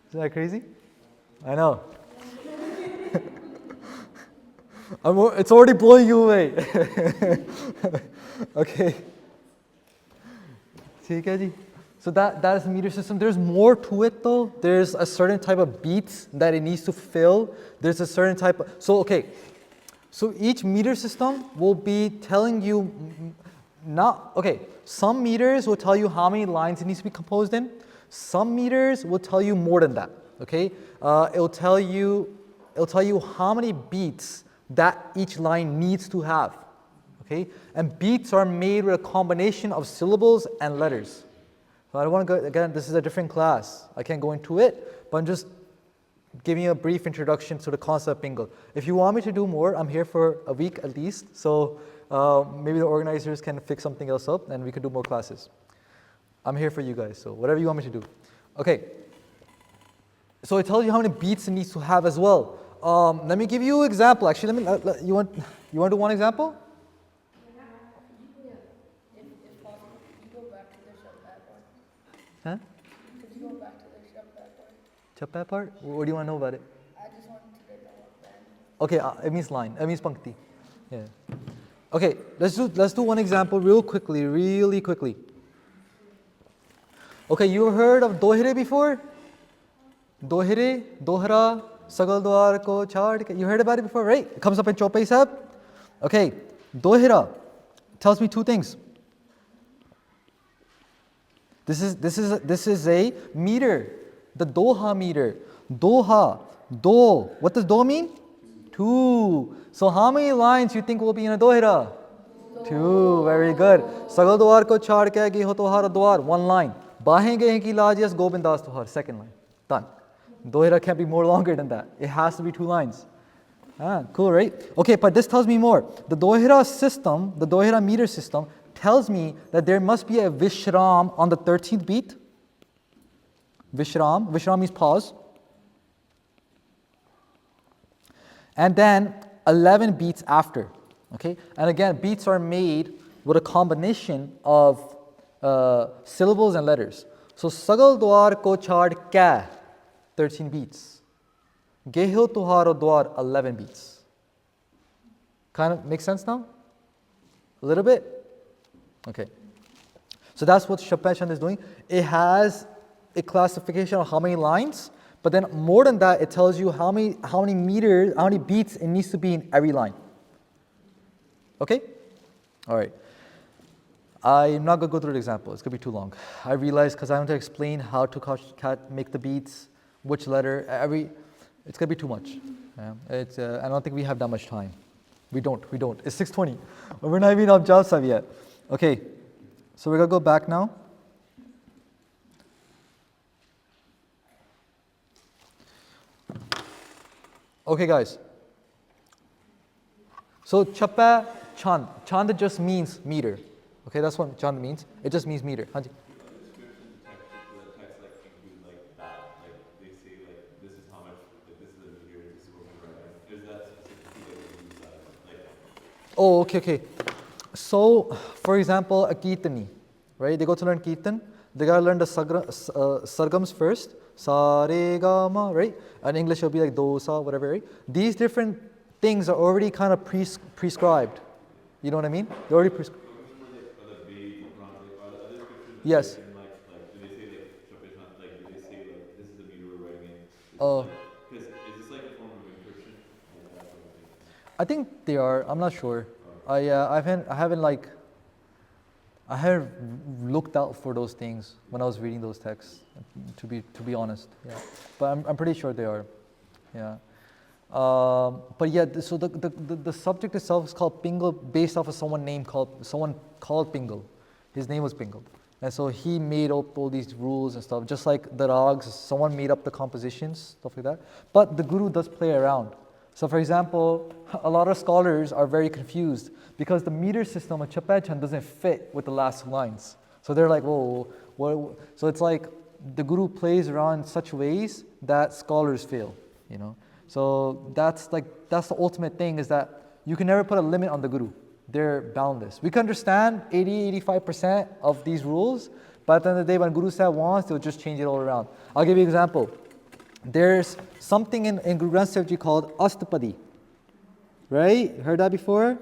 Isn't that crazy? I know. It's already blowing you away. Okay. ठीक है जी. So that is the meter system. There's more to it though. There's a certain type of beats that it needs to fill. There's a certain type of, so each meter system will be telling you some meters will tell you how many lines it needs to be composed in. Some meters will tell you more than that, okay? It will tell you it'll tell you how many beats that each line needs to have. Okay? And beats are made with a combination of syllables and letters. So I don't want to go, again, this is a different class. I can't go into it, but I'm just giving you a brief introduction to the concept of Pingle. If you want me to do more, I'm here for a week at least. So maybe the organizers can fix something else up and we can do more classes. I'm here for you guys, so whatever you want me to do. Okay. So it tells you how many beats it needs to have as well. Let me give you an example. Actually, you want to do one example? If possible, could you go back to the Shabbat part? Huh? Could you go back to the Shabbat part? Chappa part? What do you want to know about it? I just wanted to get that one band. Okay, it means line. It means pankti. Yeah. Okay, let's do one example really quickly. Okay, you heard of dohire before? Dohire, dohra, sagal dwar ko chhad ke. You heard about it before, right? It comes up in Chaupai Sahib. Okay, dohira tells me two things. This is a meter, the doha meter. Doha, do. What does do mean? Two. So how many lines you think will be in a dohira? Two. Very good. Sagal dwar ko chhad ke gi ho tohara dwar. One line. Bahen gaye ki lajiyas Govindas tohar. Second line. Done. Dohira can't be more longer than that. It has to be two lines. Cool, right? Okay, but this tells me more. The dohira system, the dohira meter system, tells me that there must be a vishram on the 13th beat. Vishram. Vishram means pause. And then 11 beats after. Okay? And again, beats are made with a combination of syllables and letters. So sagal dwar ko chhad kya, 13 beats. Gehil tuharo dwar, 11 beats. Kind of makes sense now? A little bit? Okay. So that's what Chappa is doing. It has a classification of how many lines, but then more than that, it tells you how many meters, how many beats it needs to be in every line. Okay? All right. I'm not going to go through the example. It's going to be too long. I realized because I want to explain how to make the beats, which letter, it's going to be too much. Yeah? I don't think we have that much time. We don't. It's 6:20. We're not even on Jaap Sahib yet. Okay. So we're going to go back now. Okay, guys. So Chappa, Chand. Chand just means meter. Okay, that's what Chand means. It just means meter. Hanji. Oh, okay. So, for example, a Kirtani, right? They go to learn Kirtan. They got to learn the sargams first. Sa, re, ga, ma, right? And English will be like do, sa, whatever, right? These different things are already kind of prescribed. You know what I mean? They're already prescribed. Yes. Oh. I think they are. I'm not sure. I haven't looked out for those things when I was reading those texts. To be honest, yeah. But I'm pretty sure they are. Yeah. But yeah. So the subject itself is called Pingle, based off of someone called Pingle. His name was Pingle. And so he made up all these rules and stuff, just like the rags, someone made up the compositions, stuff like that. But the Guru does play around. So for example, a lot of scholars are very confused because the meter system of Chappa doesn't fit with the last lines. So they're like, whoa, what? So it's like the Guru plays around in such ways that scholars fail, you know. So that's the ultimate thing, is that you can never put a limit on the Guru. They're boundless. We can understand 85% of these rules, but at the end of the day, when Guru Sahib wants, they'll just change it all around. I'll give you an example. There's something in Guru Granth Sahib Ji called Astapadi. Right? Heard that before?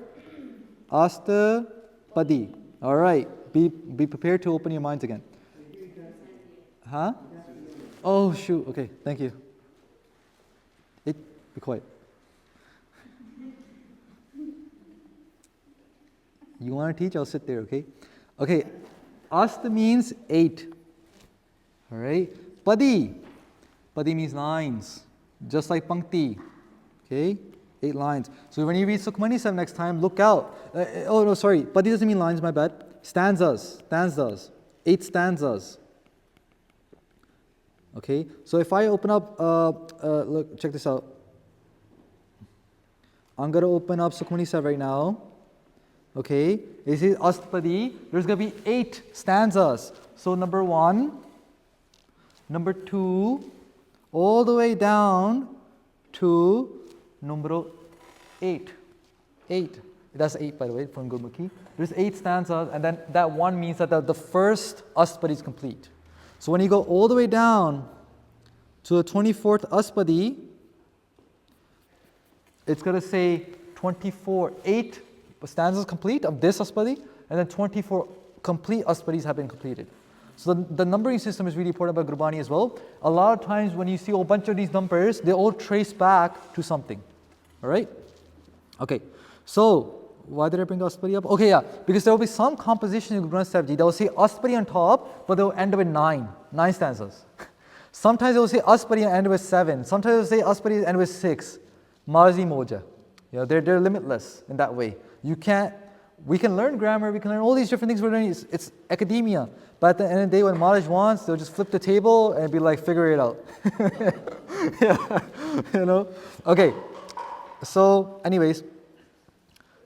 Astapadi. All right. Be prepared to open your minds again. Huh? Oh, shoot. Okay. Thank you. Be quiet. You want to teach? I'll sit there, okay? Okay, Asta means 8. All right? Padi. Padi means lines, just like Pankti. Okay, 8 lines. So when you read Sukhmani Sahib next time, look out. Oh no, sorry, Padi doesn't mean lines, my bad. Stanzas, 8 stanzas. Okay, so if I open up, look, check this out. I'm going to open up Sukhmani Sahib right now. Okay, this is Astpadi. There's going to be 8 stanzas. So number 1, number 2, all the way down to number 8. 8. That's 8, by the way, from Gurmukhi. There's 8 stanzas, and then that 1 means that the first Astpadi is complete. So when you go all the way down to the 24th Astpadi, it's going to say 8 stanzas complete of this Astpadi, and then 24 complete Astpadis have been completed. So the numbering system is really important about Gurbani as well. A lot of times when you see a whole bunch of these numbers, they all trace back to something. All right? Okay. So why did I bring the Astpadi up? Okay, yeah. Because there will be some composition in Guru Granth Sahib Ji that will say Astpadi on top, but they will end up with 9 stanzas. Sometimes they will say Astpadi and end with 7. Sometimes they will say Astpadi and end with 6. Marzi Moja. You know, they're limitless in that way. We can learn grammar, we can learn all these different things we're learning. It's academia. But at the end of the day, when Maharaj wants, they'll just flip the table and be like, figure it out. Yeah, you know? Okay. So, anyways,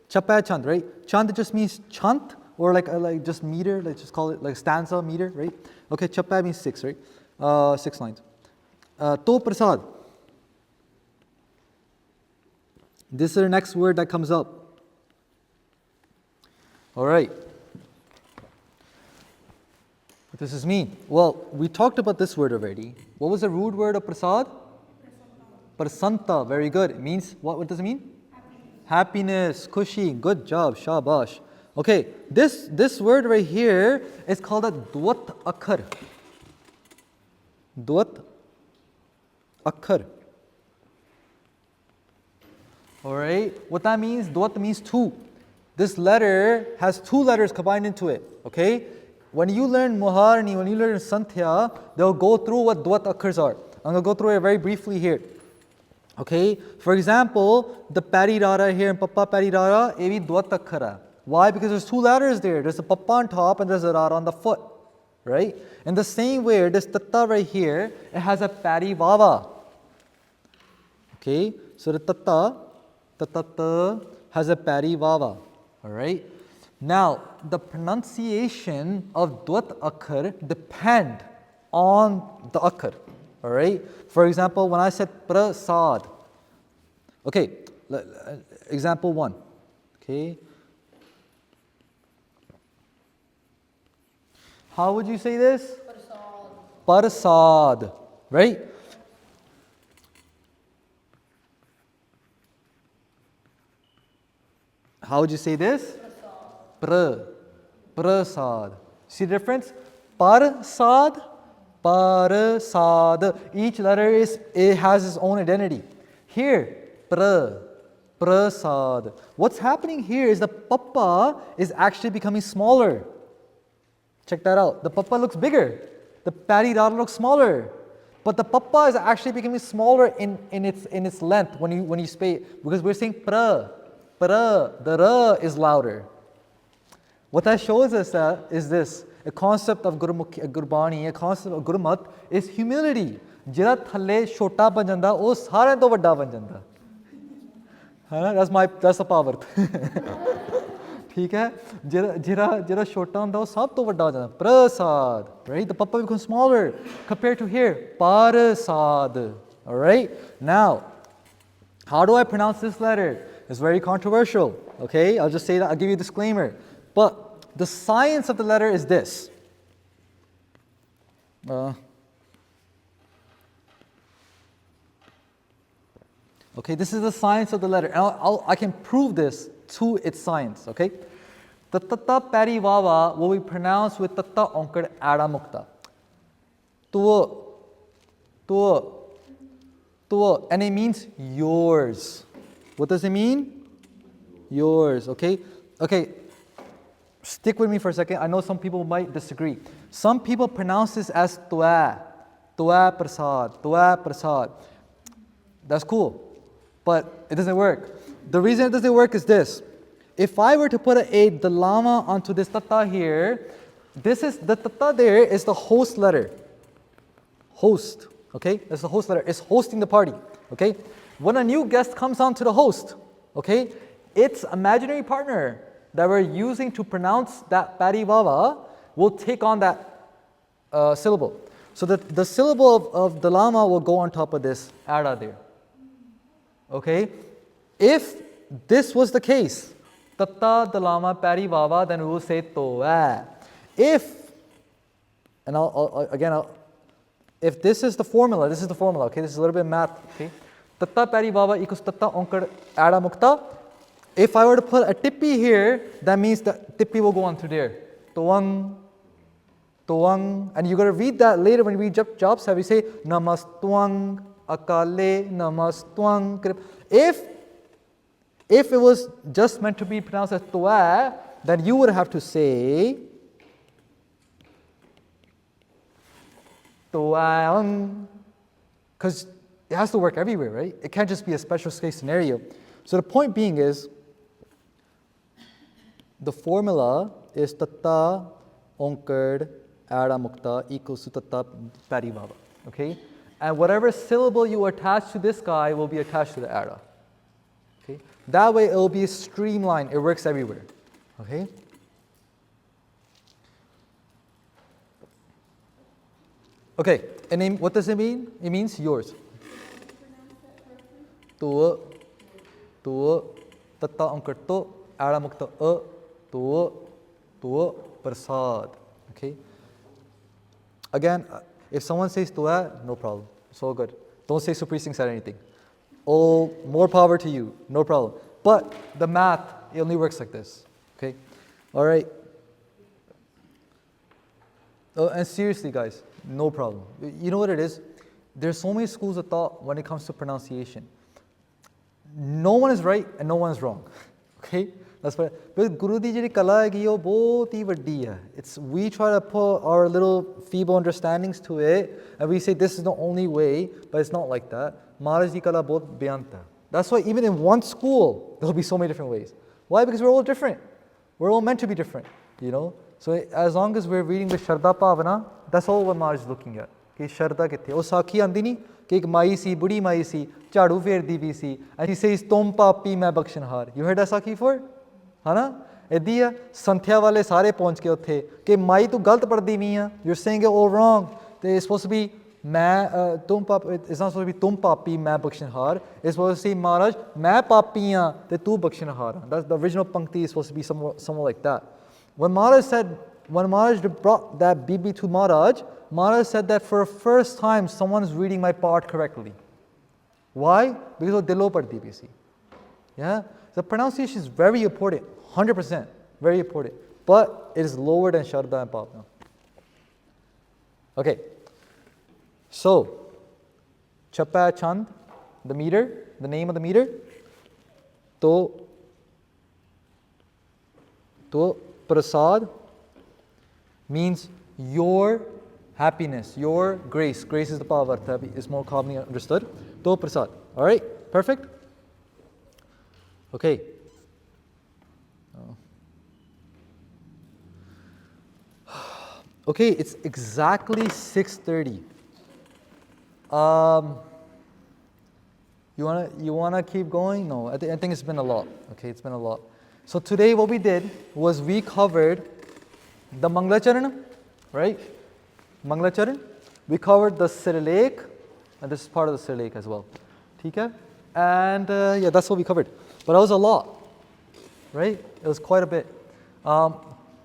Chappa Chand, right? Chand just means chant, or like just meter, let's just call it like stanza meter, right? Okay, Chappa means 6, right? 6 lines. To Prasad. This is the next word that comes up. All right. What does this mean? Well, we talked about this word already. What was the root word of prasad? Prasanta. Very good. It means, what does it mean? Happiness, kushi. Good job, shabash. Okay, this word right here is called a dwat akhar. Dwat akhar. All right, what that means, dwat means 2. This letter has 2 letters combined into it, okay? When you learn Muharni, when you learn Santhya, they'll go through what dwat akhars are. I'm going to go through it very briefly here. Okay, for example, the pari rara here and papa pari rara, evi dwat akhara. Why? Because there's 2 letters there. There's a papa on top and there's a rara on the foot, right? In the same way, this tatta right here, it has a pari vava. Okay, so the tatta has a pari vava. All right. Now, the pronunciation of dwat akhar depend on the akhar. All right. For example, when I said prasad. Okay. Example 1. Okay. How would you say this? Prasad. Right? How would you say this? Prasad. See the difference? Prasad, Prasad. Each letter has its own identity. Here, Prasad. What's happening here is the papa is actually becoming smaller. Check that out. The papa looks bigger. The pari rara looks smaller. But the papa is actually becoming smaller in its length when you say it, because we're saying the ra is louder. What that shows us is this: a concept of Gurbani, a concept of Gurmat is humility. Jira thalle chota ban janda, oh sare to vadda ban janda. That's the power. ठीक है जरा छोटा होता है सब तो बड़ा हो जाता है prasad, right? The papa becomes smaller compared to here parasad. All right, now how do I pronounce this letter? It's very controversial. Okay, I'll just say that, I'll give you a disclaimer, but the science of the letter is this. Okay, this is the science of the letter, and I can prove this to its science. Okay, the tatta pari vava will be pronounced with tatta onkar ada mukta. Tuwa, and it means yours. What does it mean? Yours. Okay, stick with me for a second. I know some people might disagree. Some people pronounce this as tuwa prasad. That's cool. but it doesn't work. The reason it doesn't work is this. If I were to put a dalama onto this tata here, this is the tata there is the host letter. Host, okay? That's the host letter. It's hosting the party, okay? When a new guest comes onto the host, okay, its imaginary partner that we're using to pronounce that parivawa will take on that syllable. So the syllable of dalama will go on top of this ada there. Okay? If this was the case, tatta dalama parivawa, then we will say toa. If, and if this is the formula, okay, this is a little bit of math, okay? Tatta parivawa equals tatta onkar ada mukta. If I were to put a tippi here, that means that tippi will go on to there. Toang, toang, and you got to read that later when we read Jaap Sahib. We say namastuang akale namastuang. If it was just meant to be pronounced as toa, then you would have to say toang, because it has to work everywhere, right? It can't just be a special case scenario. So the point being is, the formula is tatta onkard ada mukta equals to tatta parivava, okay? And whatever syllable you attach to this guy will be attached to the ada, okay? That way it will be streamlined, it works everywhere, okay? Okay, and what does it mean? It means yours. To, tatta onkar to, ada mukta to, prasad. Okay. Again, if someone says tua, no problem. It's all good. Don't say Supreet Singh said anything. Oh, more power to you. No problem. But the math, it only works like this. Okay. All right. Oh, and seriously, guys, no problem. You know what it is? There's so many schools of thought when it comes to pronunciation. No one is right and no one is wrong. Okay. That's why, but Guru di jehdi kala hai wo bahut hi vaddi hai. It's we try to put our little feeble understandings to it, and we say this is the only way, but it's not like that. Maharaj di kala bahut beyant hai. That's why even in one school there'll be so many different ways. Why? Because we're all different. We're all meant to be different. You know. So as long as we're reading the Sharda Pavana, that's all what Maharaj is looking at. कि शरदा किथे ਉਹ ਸਾਖੀ ਆਂਦੀ ਨਹੀਂ ਕਿ ਇੱਕ ਮਾਈ ਸੀ ਬੁੜੀ ਮਾਈ ਸੀ ਝਾੜੂ ਫੇਰਦੀ ਵੀ ਸੀ and she says ਤੁਮ ਪਾਪੀ ਮੈਂ ਬਖਸ਼ਣਹਾਰ. You heard that ਸਾਖੀ before? ਹਨਾ ਇੱਦੀ ਆ ਸੰਥਿਆ ਵਾਲੇ ਸਾਰੇ ਪਹੁੰਚ ਕੇ ਉੱਥੇ ਕਿ ਮਾਈ ਤੂੰ ਗਲਤ ਪੜ੍ਹਦੀ ਵੀ ਆ. You're saying it all wrong. ਤੇ it's supposed to be ਮੈਂ ਤੁਮ ਪਾਪ, it's not supposed to be ਤੁਮ ਪਾਪੀ ਮੈਂ ਬਖਸ਼ਣਹਾਰ. It's supposed to say Maharaj ਮੈਂ ਪਾਪੀ ਆ ਤੇ ਤੂੰ ਬਖਸ਼ਣਹਾਰ. That's the original pankti is supposed to be somewhat like that. When Maharaj brought that Bibi to Maharaj, Maharaj said that for the first time someone is reading my part correctly. Why? Because of Dilo Paddi bisi. Yeah? The pronunciation is very important, 100%, very important. But it is lower than Sharda and Pavna. Okay. So, Chapa Chand, the meter, the name of the meter. To Prasad means your happiness, your grace. Grace is the Pavartha, is more commonly understood. To Prasad. Alright, perfect? Okay. Okay, it's exactly 6:30. You wanna keep going? No, I think it's been a lot. Okay, it's been a lot. So today what we did was we covered the Manglacharan, right? Manglacharan. We covered the Sirilek, and this is part of the Sirilek as well. Okay? And yeah, that's what we covered. But that was a lot, right? It was quite a bit.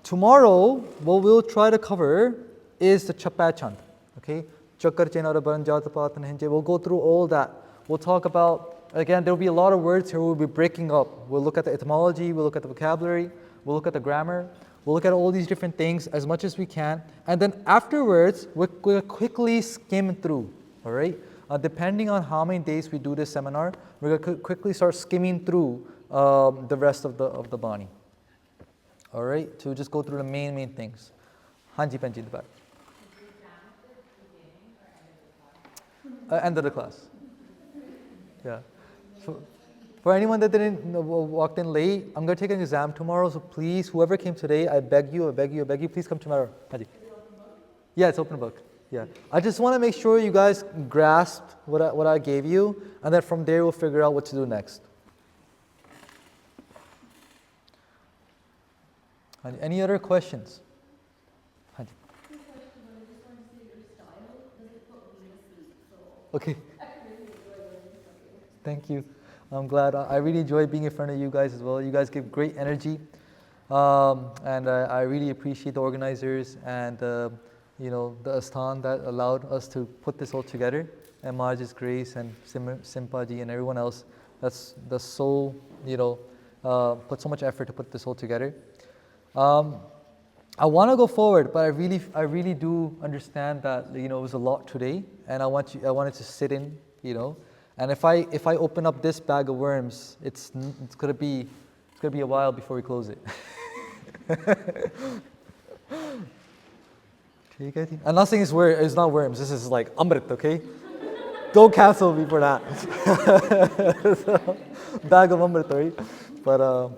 Tomorrow, what we'll try to cover is the Chapachand. Okay? We'll go through all that. We'll talk about, again, there will be a lot of words here we'll be breaking up. We'll look at the etymology, we'll look at the vocabulary, we'll look at the grammar, we'll look at all these different things as much as we can. And then afterwards, we'll quickly skim through, all right? Depending on how many days we do this seminar, we're going to quickly start skimming through the rest of the Bani. All right, to just go through the main things. Hanji Panji, the back. End of the class. Yeah. For anyone that didn't walked in late, I'm going to take an exam tomorrow, so please, whoever came today, I beg you, please come tomorrow. Haji. Yeah, it's open book. Yeah, I just want to make sure you guys grasp what I gave you, and then from there we'll figure out what to do next. Haji, any other questions? Haji. Okay. Thank you. I'm glad. I really enjoy being in front of you guys as well. You guys give great energy, and I really appreciate the organizers and the Asthan that allowed us to put this all together, and Maj's Grace and Simpaji and everyone else. That's so put so much effort to put this all together. I want to go forward, but I really do understand that it was a lot today, and I wanted to sit in, and if I open up this bag of worms, it's gonna be a while before we close it. I'm not saying it's not worms. This is like amrit, okay? Don't cancel me for that. Bag of amrit, right? But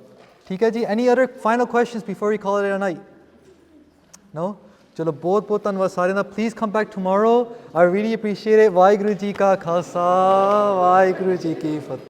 ठीक है जी. Any other final questions before we call it a night? No? चलो बहुत बहुत धन्यवाद सारे दा. Please come back tomorrow. I really appreciate it. Waheguru ji का खालसा, वाहिगुरु जी की फतेह.